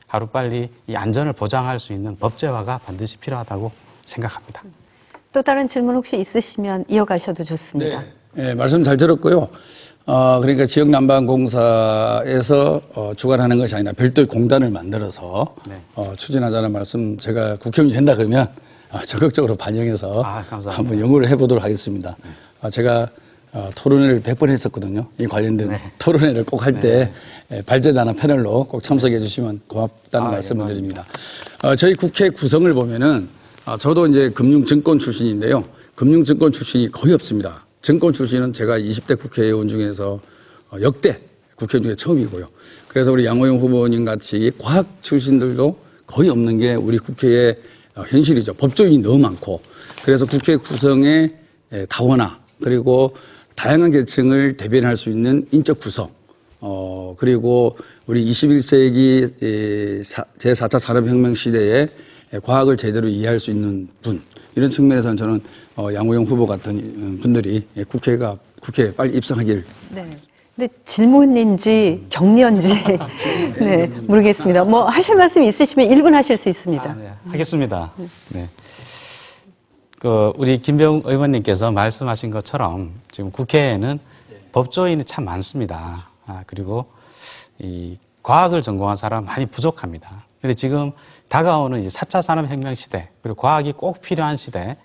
하루빨리 이 안전을 보장할 수 있는 법제화가 반드시 필요하다고 생각합니다. 또 다른 질문 혹시 있으시면 이어가셔도 좋습니다. 네, 말씀 잘 들었고요. 그러니까 지역난방공사에서 주관하는 것이 아니라 별도의 공단을 만들어서 추진하자는 말씀 제가 국회의원이 된다 그러면 적극적으로 반영해서 한번 연구를 해보도록 하겠습니다. 제가 토론회를 100번 했었거든요. 이 관련된 토론회를 꼭 할 때 발제자나 패널로 꼭 참석해 주시면 고맙다는 말씀을 드립니다. 저희 국회 구성을 보면은 저도 이제 금융증권 출신인데요. 금융증권 출신이 거의 없습니다. 증권 출신은 제가 20대 국회의원 중에서 역대 국회의원 중에 처음이고요. 그래서 우리 양호영 후보님 같이 과학 출신들도 거의 없는 게 우리 국회의 현실이죠. 법조인이 너무 많고. 그래서 국회 구성의 다원화 그리고 다양한 계층을 대변할 수 있는 인적 구성 그리고 우리 21세기 제4차 산업혁명 시대에 과학을 제대로 이해할 수 있는 분 이런 측면에서는 저는 양호영 후보 같은 분들이 국회에 빨리 입성하길 바라겠습니다. 근데 질문인지 격려인지 네, 모르겠습니다. 뭐 하실 말씀 있으시면 1분 하실 수 있습니다. 하겠습니다. 네. 우리 김병욱 의원님께서 말씀하신 것처럼 지금 국회에는 법조인이 참 많습니다. 그리고 이 과학을 전공한 사람 많이 부족합니다. 근데 지금 다가오는 이제 4차 산업혁명 시대, 그리고 과학이 꼭 필요한 시대,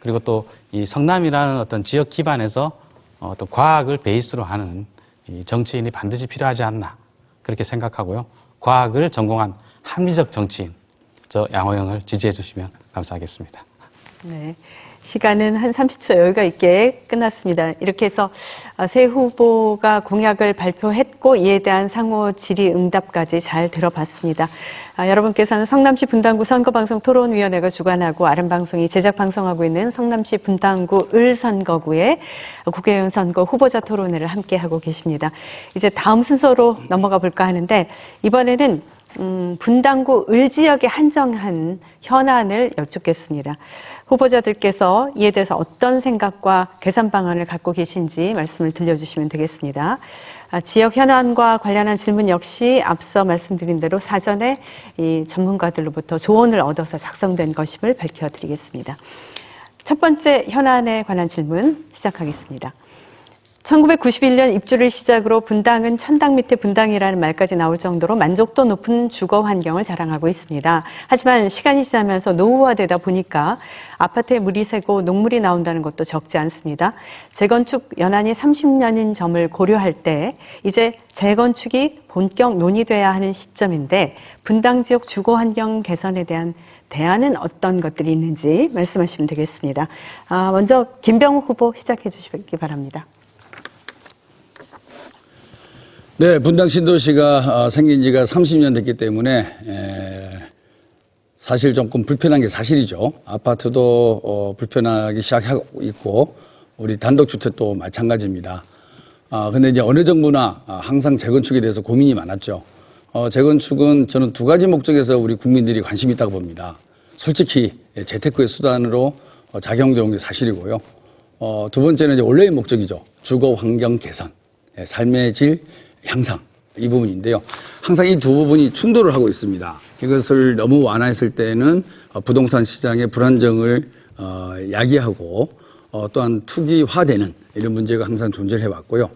그리고 또 이 성남이라는 어떤 지역 기반에서 어떤 과학을 베이스로 하는 이 정치인이 반드시 필요하지 않나, 그렇게 생각하고요. 과학을 전공한 합리적 정치인, 저 양호영을 지지해 주시면 감사하겠습니다. 네. 시간은 한 30초 여유가 있게 끝났습니다. 이렇게 해서 새 후보가 공약을 발표했고 이에 대한 상호 질의응답까지 잘 들어봤습니다. 여러분께서는 성남시 분당구 선거방송 토론위원회가 주관하고 아름방송이 제작 방송하고 있는 성남시 분당구 을선거구의 국회의원 선거 후보자 토론회를 함께하고 계십니다. 이제 다음 순서로 넘어가 볼까 하는데 이번에는 분당구 을 지역에 한정한 현안을 여쭙겠습니다. 후보자들께서 이에 대해서 어떤 생각과 개선 방안을 갖고 계신지 말씀을 들려주시면 되겠습니다. 지역 현안과 관련한 질문 역시 앞서 말씀드린 대로 사전에 이 전문가들로부터 조언을 얻어서 작성된 것임을 밝혀드리겠습니다. 첫 번째 현안에 관한 질문 시작하겠습니다. 1991년 입주를 시작으로 분당은 천당 밑에 분당이라는 말까지 나올 정도로 만족도 높은 주거 환경을 자랑하고 있습니다. 하지만 시간이 지나면서 노후화되다 보니까 아파트에 물이 새고 녹물이 나온다는 것도 적지 않습니다. 재건축 연한이 30년인 점을 고려할 때 이제 재건축이 본격 논의돼야 하는 시점인데 분당 지역 주거 환경 개선에 대한 대안은 어떤 것들이 있는지 말씀하시면 되겠습니다. 먼저 김병욱 후보 시작해 주시기 바랍니다. 네, 분당 신도시가 생긴 지가 30년 됐기 때문에 사실 조금 불편한 게 사실이죠. 아파트도 불편하기 시작하고 있고 우리 단독주택도 마찬가지입니다. 근데 이제 어느 정부나 항상 재건축에 대해서 고민이 많았죠. 재건축은 저는 두 가지 목적에서 우리 국민들이 관심이 있다고 봅니다. 솔직히 재테크의 수단으로 작용되는 게 사실이고요. 두 번째는 이제 원래의 목적이죠. 주거 환경 개선, 삶의 질 향상, 이 부분인데요. 항상 이 두 부분이 충돌을 하고 있습니다. 이것을 너무 완화했을 때는 부동산 시장의 불안정을 야기하고 또한 투기화되는 이런 문제가 항상 존재를 해왔고요.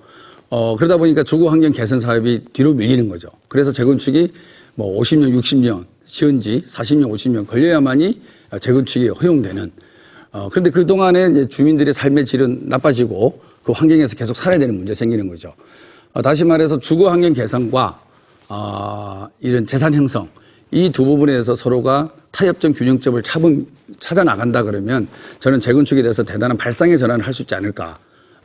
그러다 보니까 주거 환경 개선 사업이 뒤로 밀리는 거죠. 그래서 재건축이 뭐 50년, 60년 시은지 40년, 50년 걸려야만이 재건축이 허용되는. 그런데 그동안에 이제 주민들의 삶의 질은 나빠지고 그 환경에서 계속 살아야 되는 문제가 생기는 거죠. 다시 말해서 주거 환경 개선과 이런 재산 형성, 이 두 부분에서 서로가 타협점, 균형점을 찾아 나간다 그러면 저는 재건축에 대해서 대단한 발상의 전환을 할 수 있지 않을까.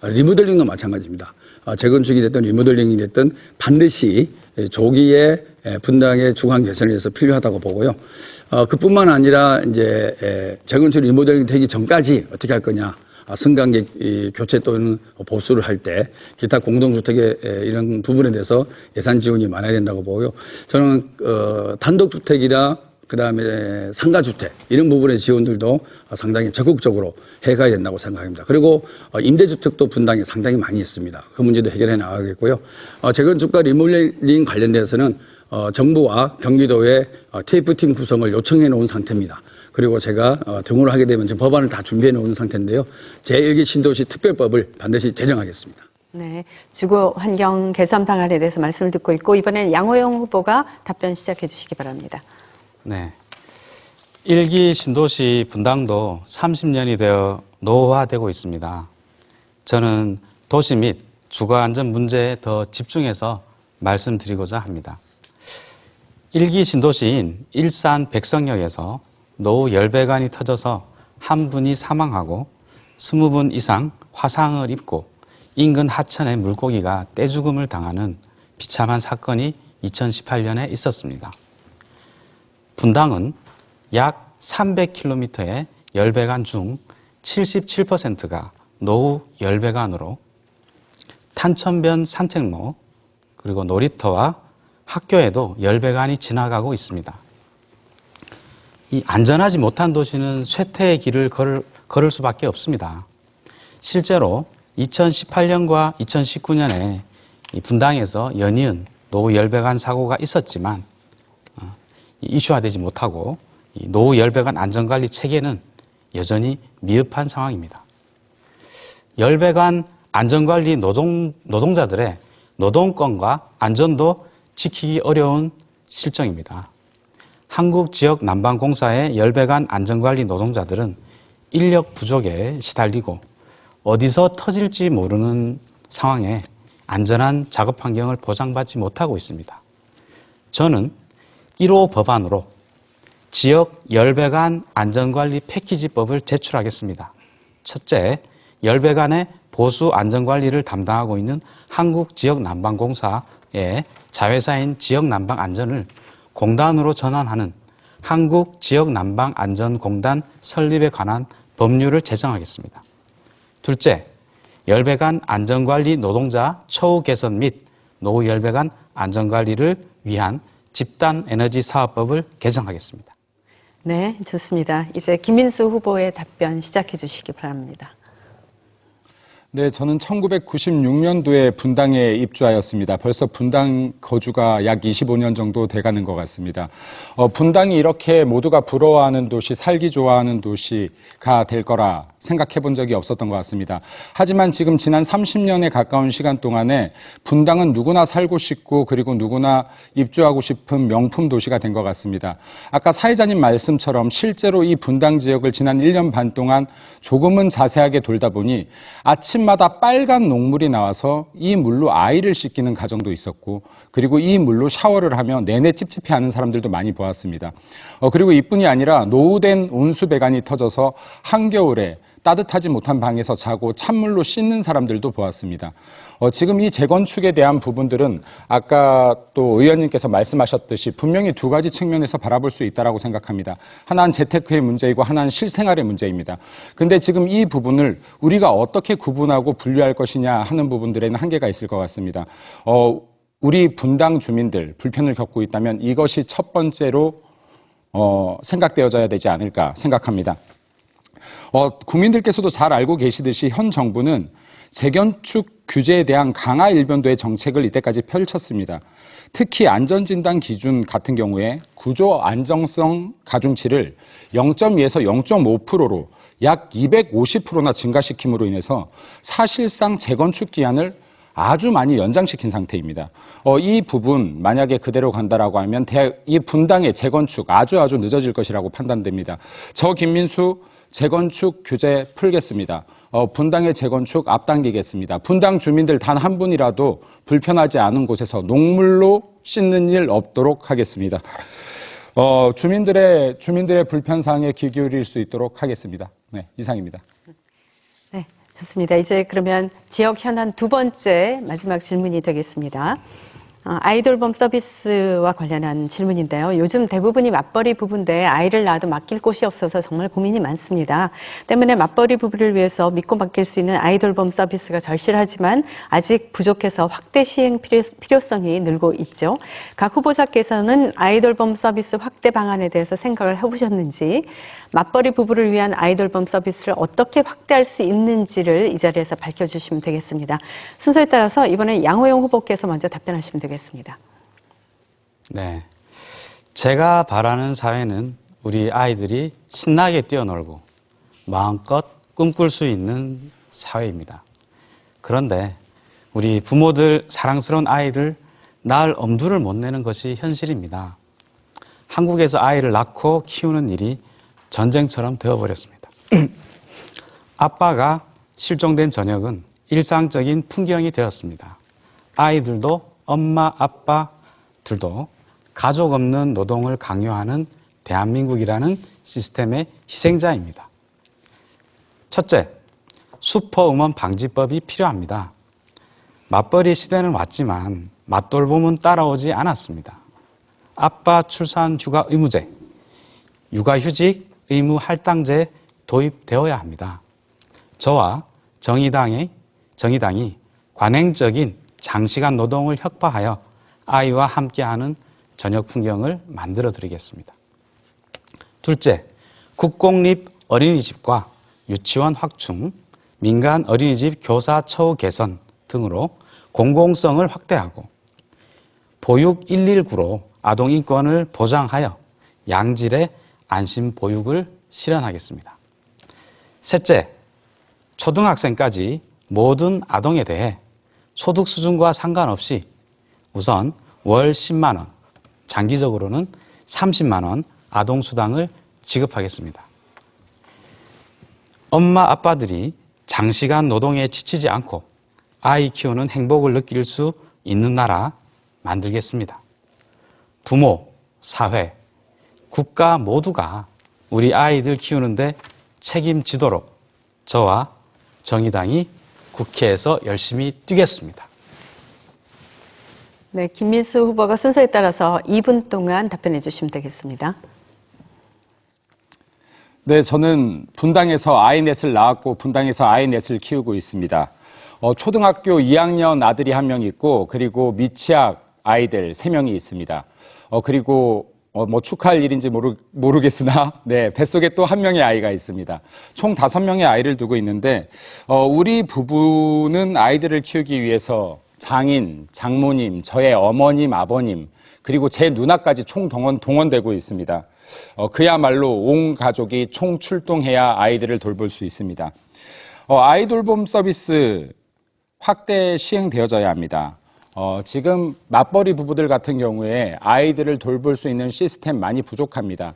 리모델링도 마찬가지입니다. 재건축이 됐든 리모델링이 됐든 반드시 조기에 분당의 주거 환경 개선을 위해서 필요하다고 보고요. 그뿐만 아니라 이제 재건축 리모델링 되기 전까지 어떻게 할 거냐. 승강기 교체 또는 보수를 할 때 기타 공동주택의 이런 부분에 대해서 예산 지원이 많아야 된다고 보고요. 저는 단독주택이나 그다음에 상가주택 이런 부분의 지원들도 상당히 적극적으로 해가야 된다고 생각합니다. 그리고 임대주택도 분당에 상당히 많이 있습니다. 그 문제도 해결해 나가겠고요. 재건축과 리모델링 관련돼서는 정부와 경기도의 TF팀 구성을 요청해 놓은 상태입니다. 그리고 제가 등호를 하게 되면 지금 법안을 다 준비해 놓은 상태인데요. 제1기 신도시 특별법을 반드시 제정하겠습니다. 네, 주거 환경 개선 방안에 대해서 말씀을 듣고 있고 이번엔 양호영 후보가 답변 시작해 주시기 바랍니다. 네, 1기 신도시 분당도 30년이 되어 노후화되고 있습니다. 저는 도시 및 주거 안전 문제에 더 집중해서 말씀드리고자 합니다. 1기 신도시인 일산 백성역에서 노후 열배관이 터져서 한 분이 사망하고 20분 이상 화상을 입고 인근 하천의 물고기가 떼죽음을 당하는 비참한 사건이 2018년에 있었습니다. 분당은 약 300km의 열배관 중 77%가 노후 열배관으로 탄천변 산책로 그리고 놀이터와 학교에도 열배관이 지나가고 있습니다. 이 안전하지 못한 도시는 쇠퇴의 길을 걸을 수밖에 없습니다. 실제로 2018년과 2019년에 분당에서 연이은 노후 열배관 사고가 있었지만 이슈화되지 못하고 노후 열배관 안전관리 체계는 여전히 미흡한 상황입니다. 열배관 안전관리 노동자들의 노동권과 안전도 지키기 어려운 실정입니다. 한국지역난방공사의 열배관 안전관리 노동자들은 인력 부족에 시달리고 어디서 터질지 모르는 상황에 안전한 작업 환경을 보장받지 못하고 있습니다. 저는 1호 법안으로 지역 열배관 안전관리 패키지법을 제출하겠습니다. 첫째, 열배관의 보수 안전관리를 담당하고 있는 한국지역난방공사의 자회사인 지역난방안전을 공단으로 전환하는 한국지역난방안전공단 설립에 관한 법률을 제정하겠습니다. 둘째, 열배관 안전관리 노동자 처우 개선 및 노후 열배관 안전관리를 위한 집단에너지 사업법을 개정하겠습니다. 네, 좋습니다. 이제 김민수 후보의 답변 시작해 주시기 바랍니다. 네, 저는 1996년도에 분당에 입주하였습니다. 벌써 분당 거주가 약 25년 정도 돼가는 것 같습니다. 분당이 이렇게 모두가 부러워하는 도시, 살기 좋아하는 도시가 될 거라 생각해 본 적이 없었던 것 같습니다. 하지만 지금 지난 30년에 가까운 시간 동안에 분당은 누구나 살고 싶고 그리고 누구나 입주하고 싶은 명품 도시가 된 것 같습니다. 아까 사회자님 말씀처럼 실제로 이 분당 지역을 지난 1년 반 동안 조금은 자세하게 돌다 보니 아침마다 빨간 녹물이 나와서 이 물로 아이를 씻기는 가정도 있었고 그리고 이 물로 샤워를 하며 내내 찝찝해하는 사람들도 많이 보았습니다. 그리고 이뿐이 아니라 노후된 온수배관이 터져서 한겨울에 따뜻하지 못한 방에서 자고 찬물로 씻는 사람들도 보았습니다. 지금 이 재건축에 대한 부분들은 아까 또 의원님께서 말씀하셨듯이 분명히 두 가지 측면에서 바라볼 수 있다고 생각합니다. 하나는 재테크의 문제이고 하나는 실생활의 문제입니다. 근데 지금 이 부분을 우리가 어떻게 구분하고 분류할 것이냐 하는 부분들에는 한계가 있을 것 같습니다. 우리 분당 주민들 불편을 겪고 있다면 이것이 첫 번째로 생각되어져야 되지 않을까 생각합니다. 국민들께서도 잘 알고 계시듯이 현 정부는 재건축 규제에 대한 강화 일변도의 정책을 이때까지 펼쳤습니다. 특히 안전진단 기준 같은 경우에 구조 안정성 가중치를 0.2에서 0.5%로 약 250%나 증가시킴으로 인해서 사실상 재건축 기한을 아주 많이 연장시킨 상태입니다. 이 부분 만약에 그대로 간다라고 하면 이 분당의 재건축 아주 늦어질 것이라고 판단됩니다. 저 김민수 재건축 규제 풀겠습니다. 분당의 재건축 앞당기겠습니다. 분당 주민들 단 한 분이라도 불편하지 않은 곳에서 녹물로 씻는 일 없도록 하겠습니다. 주민들의 불편사항에 귀 기울일 수 있도록 하겠습니다. 네, 이상입니다. 네, 좋습니다. 이제 그러면 지역 현안 두 번째 마지막 질문이 되겠습니다. 아이돌봄 서비스와 관련한 질문인데요. 요즘 대부분이 맞벌이 부부인데 아이를 낳아도 맡길 곳이 없어서 정말 고민이 많습니다. 때문에 맞벌이 부부를 위해서 믿고 맡길 수 있는 아이돌봄 서비스가 절실하지만 아직 부족해서 확대 시행 필요성이 늘고 있죠. 각 후보자께서는 아이돌봄 서비스 확대 방안에 대해서 생각을 해보셨는지, 맞벌이 부부를 위한 아이돌봄 서비스를 어떻게 확대할 수 있는지를 이 자리에서 밝혀주시면 되겠습니다. 순서에 따라서 이번에 양호영 후보께서 먼저 답변하시면 되겠습니다. 네, 제가 바라는 사회는 우리 아이들이 신나게 뛰어놀고 마음껏 꿈꿀 수 있는 사회입니다. 그런데 우리 부모들 사랑스러운 아이를 낳을 엄두를 못 내는 것이 현실입니다. 한국에서 아이를 낳고 키우는 일이 전쟁처럼 되어버렸습니다. 아빠가 실종된 저녁은 일상적인 풍경이 되었습니다. 아이들도 엄마, 아빠들도 가족 없는 노동을 강요하는 대한민국이라는 시스템의 희생자입니다. 첫째, 슈퍼우먼 방지법이 필요합니다. 맞벌이 시대는 왔지만 맞돌봄은 따라오지 않았습니다. 아빠 출산 휴가 의무제, 육아휴직 의무 할당제 도입되어야 합니다. 저와 정의당이 관행적인 장시간 노동을 혁파하여 아이와 함께하는 저녁 풍경을 만들어 드리겠습니다. 둘째, 국공립 어린이집과 유치원 확충, 민간 어린이집 교사 처우 개선 등으로 공공성을 확대하고 보육 119로 아동 인권을 보장하여 양질의 안심 보육을 실현하겠습니다. 셋째, 초등학생까지 모든 아동에 대해 소득 수준과 상관없이 우선 월 10만 원, 장기적으로는 30만 원 아동수당을 지급하겠습니다. 엄마 아빠들이 장시간 노동에 지치지 않고 아이 키우는 행복을 느낄 수 있는 나라 만들겠습니다. 부모, 사회, 국가 모두가 우리 아이들 키우는데 책임지도록 저와 정의당이 국회에서 열심히 뛰겠습니다. 네, 김민수 후보가 순서에 따라서 2분 동안 답변해 주시면 되겠습니다. 네, 저는 분당에서 아이넷을 낳았고 분당에서 아이넷을 키우고 있습니다. 초등학교 2학년 아들이 1명 있고 그리고 미취학 아이들 3명이 있습니다. 그리고 뭐 축하할 일인지 모르겠으나 네, 뱃속에 또 1명의 아이가 있습니다. 총 5명의 아이를 두고 있는데 우리 부부는 아이들을 키우기 위해서 장인, 장모님, 저의 어머님, 아버님 그리고 제 누나까지 총 동원되고 있습니다. 그야말로 온 가족이 총 출동해야 아이들을 돌볼 수 있습니다. 아이 돌봄 서비스 확대 시행되어져야 합니다. 지금 맞벌이 부부들 같은 경우에 아이들을 돌볼 수 있는 시스템 많이 부족합니다.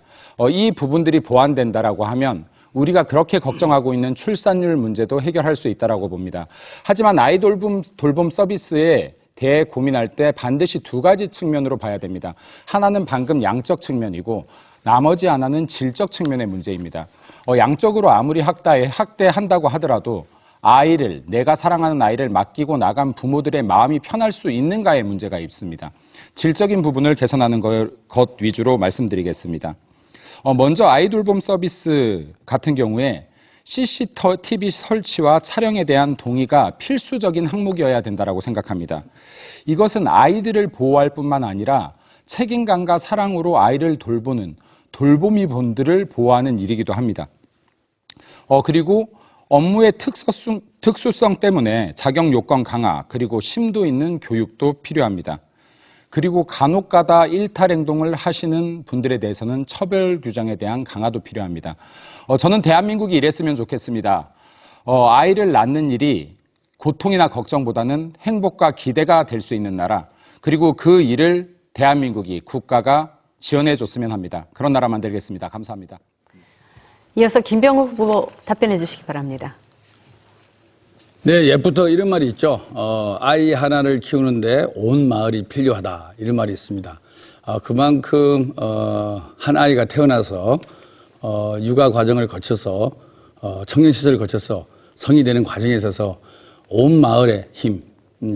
이 부분들이 보완된다라고 하면 우리가 그렇게 걱정하고 있는 출산율 문제도 해결할 수 있다라고 봅니다. 하지만 아이 돌봄 서비스에 대해 고민할 때 반드시 2가지 측면으로 봐야 됩니다. 하나는 방금 양적 측면이고 나머지 하나는 질적 측면의 문제입니다. 양적으로 아무리 학대한다고 하더라도 아이를, 내가 사랑하는 아이를 맡기고 나간 부모들의 마음이 편할 수 있는가의 문제가 있습니다. 질적인 부분을 개선하는 것 위주로 말씀드리겠습니다. 먼저 아이 돌봄 서비스 같은 경우에 CCTV 설치와 촬영에 대한 동의가 필수적인 항목이어야 된다고 생각합니다. 이것은 아이들을 보호할 뿐만 아니라 책임감과 사랑으로 아이를 돌보는 돌보미 본들을 보호하는 일이기도 합니다. 그리고 업무의 특수성 때문에 자격 요건 강화 그리고 심도 있는 교육도 필요합니다. 그리고 간혹가다 일탈 행동을 하시는 분들에 대해서는 처벌 규정에 대한 강화도 필요합니다. 저는 대한민국이 이랬으면 좋겠습니다. 아이를 낳는 일이 고통이나 걱정보다는 행복과 기대가 될 수 있는 나라, 그리고 그 일을 대한민국이 국가가 지원해 줬으면 합니다. 그런 나라 만들겠습니다. 감사합니다. 이어서 김병욱 후보 답변해 주시기 바랍니다. 네, 옛부터 이런 말이 있죠. 아이 하나를 키우는데 온 마을이 필요하다. 이런 말이 있습니다. 그만큼 한 아이가 태어나서 육아 과정을 거쳐서 청년시설을 거쳐서 성이 되는 과정에 있어서 온 마을의 힘,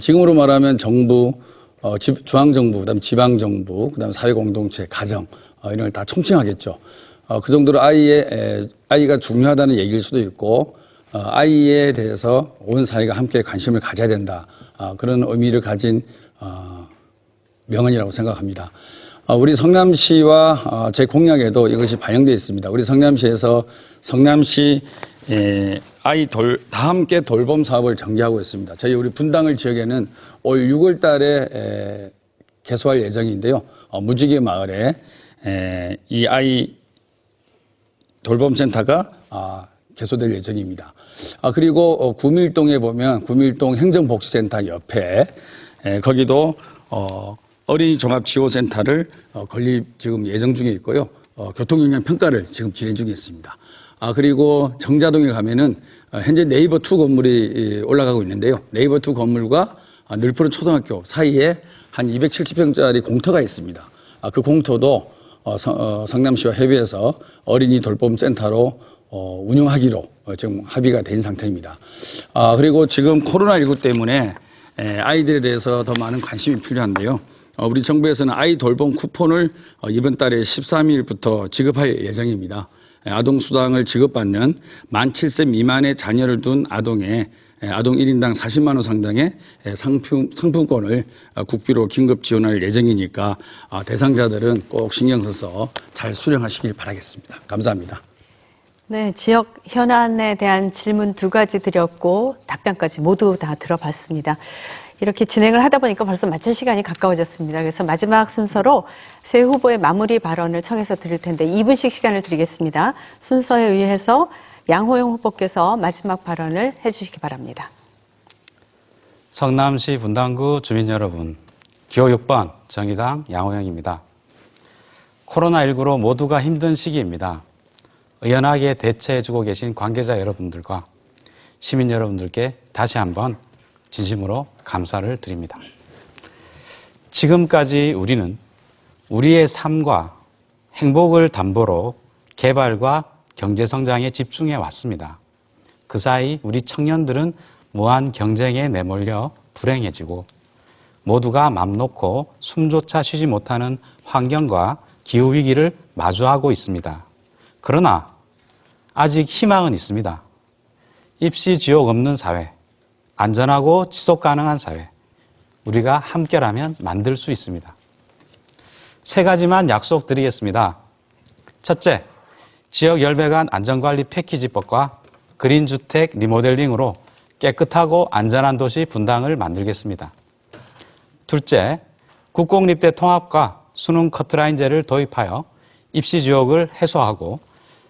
지금으로 말하면 정부, 중앙정부, 그다음 지방정부, 그다음 사회공동체, 가정 이런 걸 다 총칭하겠죠. 그 정도로 아이가 중요하다는 얘기일 수도 있고 아이에 대해서 온 사회가 함께 관심을 가져야 된다. 그런 의미를 가진 명언이라고 생각합니다. 우리 성남시와 제 공약에도 이것이 반영되어 있습니다. 우리 성남시에서 성남시 다 함께 돌봄 사업을 전개하고 있습니다. 저희 우리 분당을 지역에는 올 6월 달에 개소할 예정인데요. 무지개 마을에 이 아이 돌봄센터가 개소될 예정입니다. 그리고 구밀동에 보면 구밀동 행정복지센터 옆에 거기도 어린이 종합지원센터를 건립 지금 예정 중에 있고요. 교통영향 평가를 지금 진행 중에 있습니다. 그리고 정자동에 가면은 현재 네이버2 건물이 올라가고 있는데요. 네이버2 건물과 늘푸른 초등학교 사이에 한 270평짜리 공터가 있습니다. 그 공터도 성남시와 협의해서 어린이 돌봄센터로 운영하기로 지금 합의가 된 상태입니다. 그리고 지금 코로나19 때문에 아이들에 대해서 더 많은 관심이 필요한데요. 우리 정부에서는 아이 돌봄 쿠폰을 이번 달에 13일부터 지급할 예정입니다. 아동수당을 지급받는 만 7세 미만의 자녀를 둔 아동의 아동 1인당 40만 원 상당의 상품권을 국비로 긴급 지원할 예정이니까 대상자들은 꼭 신경 써서 잘 수령하시길 바라겠습니다. 감사합니다. 네, 지역 현안에 대한 질문 2가지 드렸고 답변까지 모두 다 들어봤습니다. 이렇게 진행을 하다 보니까 벌써 마칠 시간이 가까워졌습니다. 그래서 마지막 순서로 세 후보의 마무리 발언을 청해서 드릴 텐데 2분씩 시간을 드리겠습니다. 순서에 의해서 양호영 후보께서 마지막 발언을 해주시기 바랍니다. 성남시 분당구 주민 여러분, 기호 6번 정의당 양호영입니다. 코로나19로 모두가 힘든 시기입니다. 의연하게 대처해주고 계신 관계자 여러분들과 시민 여러분들께 다시 한번 진심으로 감사를 드립니다. 지금까지 우리는 우리의 삶과 행복을 담보로 개발과 경제 성장에 집중해 왔습니다. 그 사이 우리 청년들은 무한 경쟁에 내몰려 불행해지고 모두가 맘 놓고 숨조차 쉬지 못하는 환경과 기후위기를 마주하고 있습니다. 그러나 아직 희망은 있습니다. 입시 지옥 없는 사회, 안전하고 지속 가능한 사회, 우리가 함께라면 만들 수 있습니다. 3가지만 약속드리겠습니다. 첫째, 지역 열배관 안전관리 패키지법과 그린주택 리모델링으로 깨끗하고 안전한 도시 분당을 만들겠습니다. 둘째, 국공립대 통합과 수능 커트라인제를 도입하여 입시 지옥을 해소하고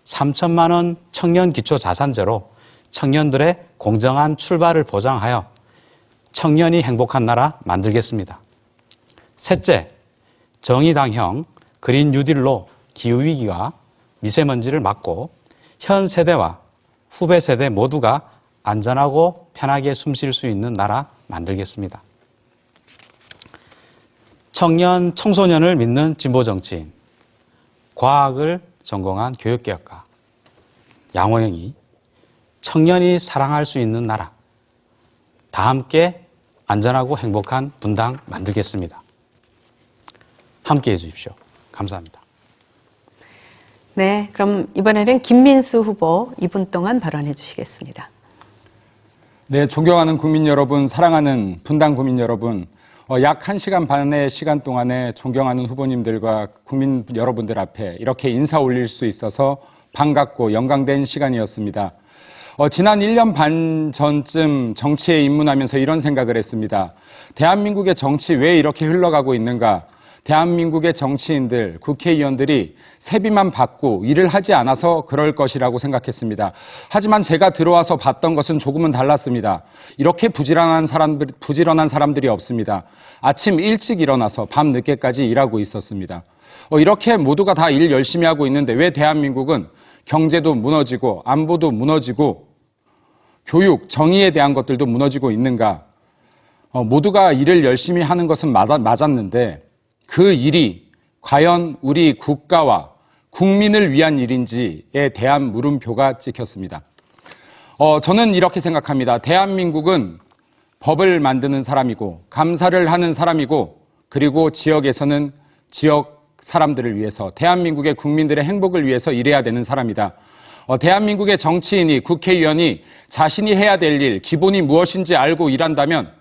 3천만 원 청년 기초 자산제로 청년들의 공정한 출발을 보장하여 청년이 행복한 나라 만들겠습니다. 셋째, 정의당형 그린 뉴딜로 기후위기와 미세먼지를 막고 현 세대와 후배 세대 모두가 안전하고 편하게 숨 쉴 수 있는 나라 만들겠습니다. 청년, 청소년을 믿는 진보정치인, 과학을 전공한 교육개혁가, 양호영이 청년이 사랑할 수 있는 나라, 다 함께 안전하고 행복한 분당 만들겠습니다. 함께 해주십시오. 감사합니다. 네, 그럼 이번에는 김민수 후보 2분 동안 발언해 주시겠습니다. 네, 존경하는 국민 여러분, 사랑하는 분당 국민 여러분, 약 1시간 반의 시간 동안에 존경하는 후보님들과 국민 여러분들 앞에 이렇게 인사 올릴 수 있어서 반갑고 영광된 시간이었습니다. 지난 1년 반 전쯤 정치에 입문하면서 이런 생각을 했습니다. 대한민국의 정치 왜 이렇게 흘러가고 있는가? 대한민국의 정치인들, 국회의원들이 세비만 받고 일을 하지 않아서 그럴 것이라고 생각했습니다. 하지만 제가 들어와서 봤던 것은 조금은 달랐습니다. 이렇게 부지런한 사람들이 없습니다. 아침 일찍 일어나서 밤 늦게까지 일하고 있었습니다. 이렇게 모두가 다 일 열심히 하고 있는데 왜 대한민국은 경제도 무너지고 안보도 무너지고 교육, 정의에 대한 것들도 무너지고 있는가? 모두가 일을 열심히 하는 것은 맞았는데 그 일이 과연 우리 국가와 국민을 위한 일인지에 대한 물음표가 찍혔습니다. 저는 이렇게 생각합니다. 대한민국은 법을 만드는 사람이고 감사를 하는 사람이고 그리고 지역에서는 지역 사람들을 위해서 대한민국의 국민들의 행복을 위해서 일해야 되는 사람이다. 대한민국의 정치인이 국회의원이 자신이 해야 될 일, 기본이 무엇인지 알고 일한다면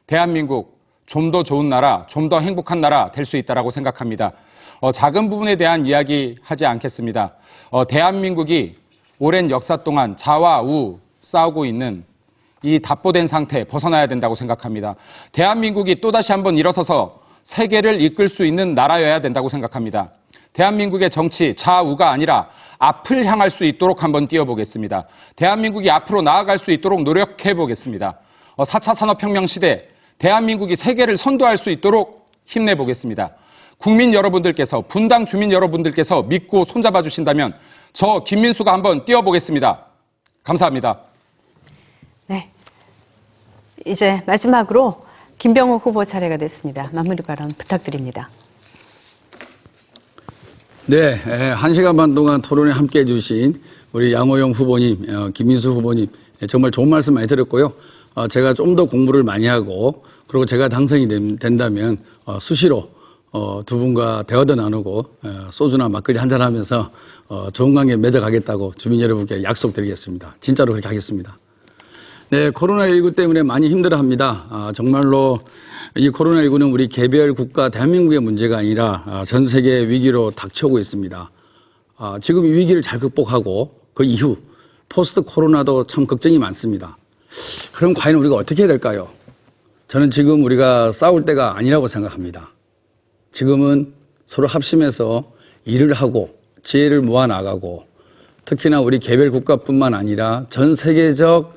대한민국 좀 더 좋은 나라, 좀 더 행복한 나라 될 수 있다고 생각합니다. 작은 부분에 대한 이야기 하지 않겠습니다. 대한민국이 오랜 역사 동안 자와 우 싸우고 있는 이 답보된 상태 벗어나야 된다고 생각합니다. 대한민국이 또다시 한번 일어서서 세계를 이끌 수 있는 나라여야 된다고 생각합니다. 대한민국의 정치 좌우가 아니라 앞을 향할 수 있도록 한번 뛰어보겠습니다. 대한민국이 앞으로 나아갈 수 있도록 노력해 보겠습니다. 4차 산업혁명 시대 대한민국이 세계를 선도할 수 있도록 힘내보겠습니다. 국민 여러분들께서, 분당 주민 여러분들께서 믿고 손잡아 주신다면 저 김민수가 한번 뛰어보겠습니다. 감사합니다. 네, 이제 마지막으로 김병욱 후보 차례가 됐습니다. 마무리 발언 부탁드립니다. 네, 1시간 반 동안 토론에 함께 해주신 우리 양호영 후보님, 김민수 후보님 정말 좋은 말씀 많이 들었고요. 제가 좀 더 공부를 많이 하고 그리고 제가 당선이 된다면 수시로 두 분과 대화도 나누고 소주나 막걸리 한잔 하면서 좋은 관계 맺어가겠다고 주민 여러분께 약속드리겠습니다. 진짜로 그렇게 하겠습니다. 네, 코로나19 때문에 많이 힘들어합니다. 정말로 이 코로나19는 우리 개별 국가 대한민국의 문제가 아니라 전 세계 위기로 닥쳐오고 있습니다. 지금 이 위기를 잘 극복하고 그 이후 포스트 코로나도 참 걱정이 많습니다. 그럼 과연 우리가 어떻게 해야 될까요? 저는 지금 우리가 싸울 때가 아니라고 생각합니다. 지금은 서로 합심해서 일을 하고 지혜를 모아나가고 특히나 우리 개별 국가뿐만 아니라 전 세계적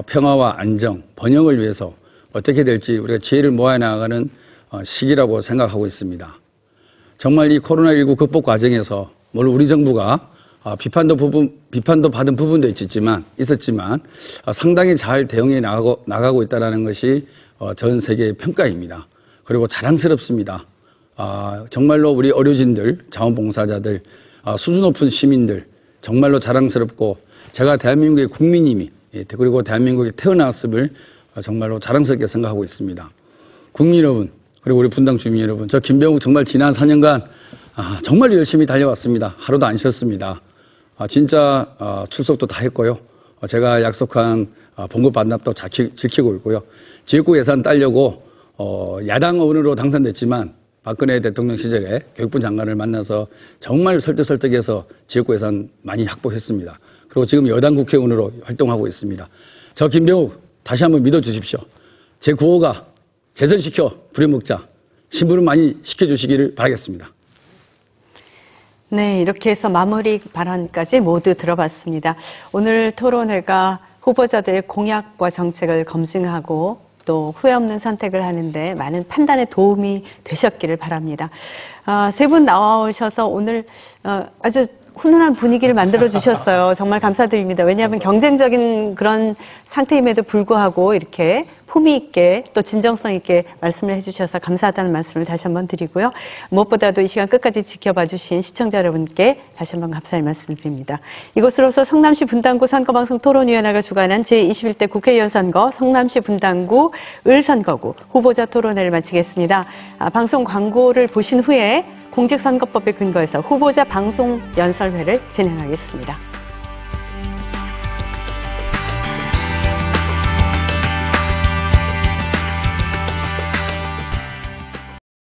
평화와 안정, 번영을 위해서 어떻게 될지 우리가 지혜를 모아나가는 시기라고 생각하고 있습니다. 정말 이 코로나19 극복 과정에서 물론 우리 정부가 비판도 받은 부분도 있었지만 상당히 잘 대응해 나가고 있다는 것이 전 세계의 평가입니다. 그리고 자랑스럽습니다. 정말로 우리 의료진들, 자원봉사자들, 수준 높은 시민들 정말로 자랑스럽고 제가 대한민국의 국민임이 그리고 대한민국에 태어났음을 정말로 자랑스럽게 생각하고 있습니다. 국민 여러분 그리고 우리 분당 주민 여러분, 저 김병욱 정말 지난 4년간 정말 열심히 달려왔습니다. 하루도 안 쉬었습니다. 진짜 출석도 다 했고요. 제가 약속한 봉급 반납도 지키고 있고요. 지역구 예산 따려고 야당 의원으로 당선됐지만 박근혜 대통령 시절에 교육부 장관을 만나서 정말 설득해서 지역구 예산 많이 확보했습니다. 그리고 지금 여당 국회의원으로 활동하고 있습니다. 저 김병욱 다시 한번 믿어주십시오. 제 구호가 재선시켜 부려먹자. 심부름 많이 시켜주시기를 바라겠습니다. 네, 이렇게 해서 마무리 발언까지 모두 들어봤습니다. 오늘 토론회가 후보자들의 공약과 정책을 검증하고 또 후회 없는 선택을 하는데 많은 판단에 도움이 되셨기를 바랍니다. 세 분 나오셔서 오늘 아주 훈훈한 분위기를 만들어 주셨어요. 정말 감사드립니다. 왜냐하면 경쟁적인 그런 상태임에도 불구하고 이렇게 품위 있게 또 진정성 있게 말씀을 해주셔서 감사하다는 말씀을 다시 한번 드리고요. 무엇보다도 이 시간 끝까지 지켜봐 주신 시청자 여러분께 다시 한번 감사의 말씀드립니다. 이것으로서 성남시 분당구 선거방송 토론위원회가 주관한 제21대 국회의원 선거 성남시 분당구 을선거구 후보자 토론회를 마치겠습니다. 방송 광고를 보신 후에 공직선거법에 근거해서 후보자 방송 연설회를 진행하겠습니다.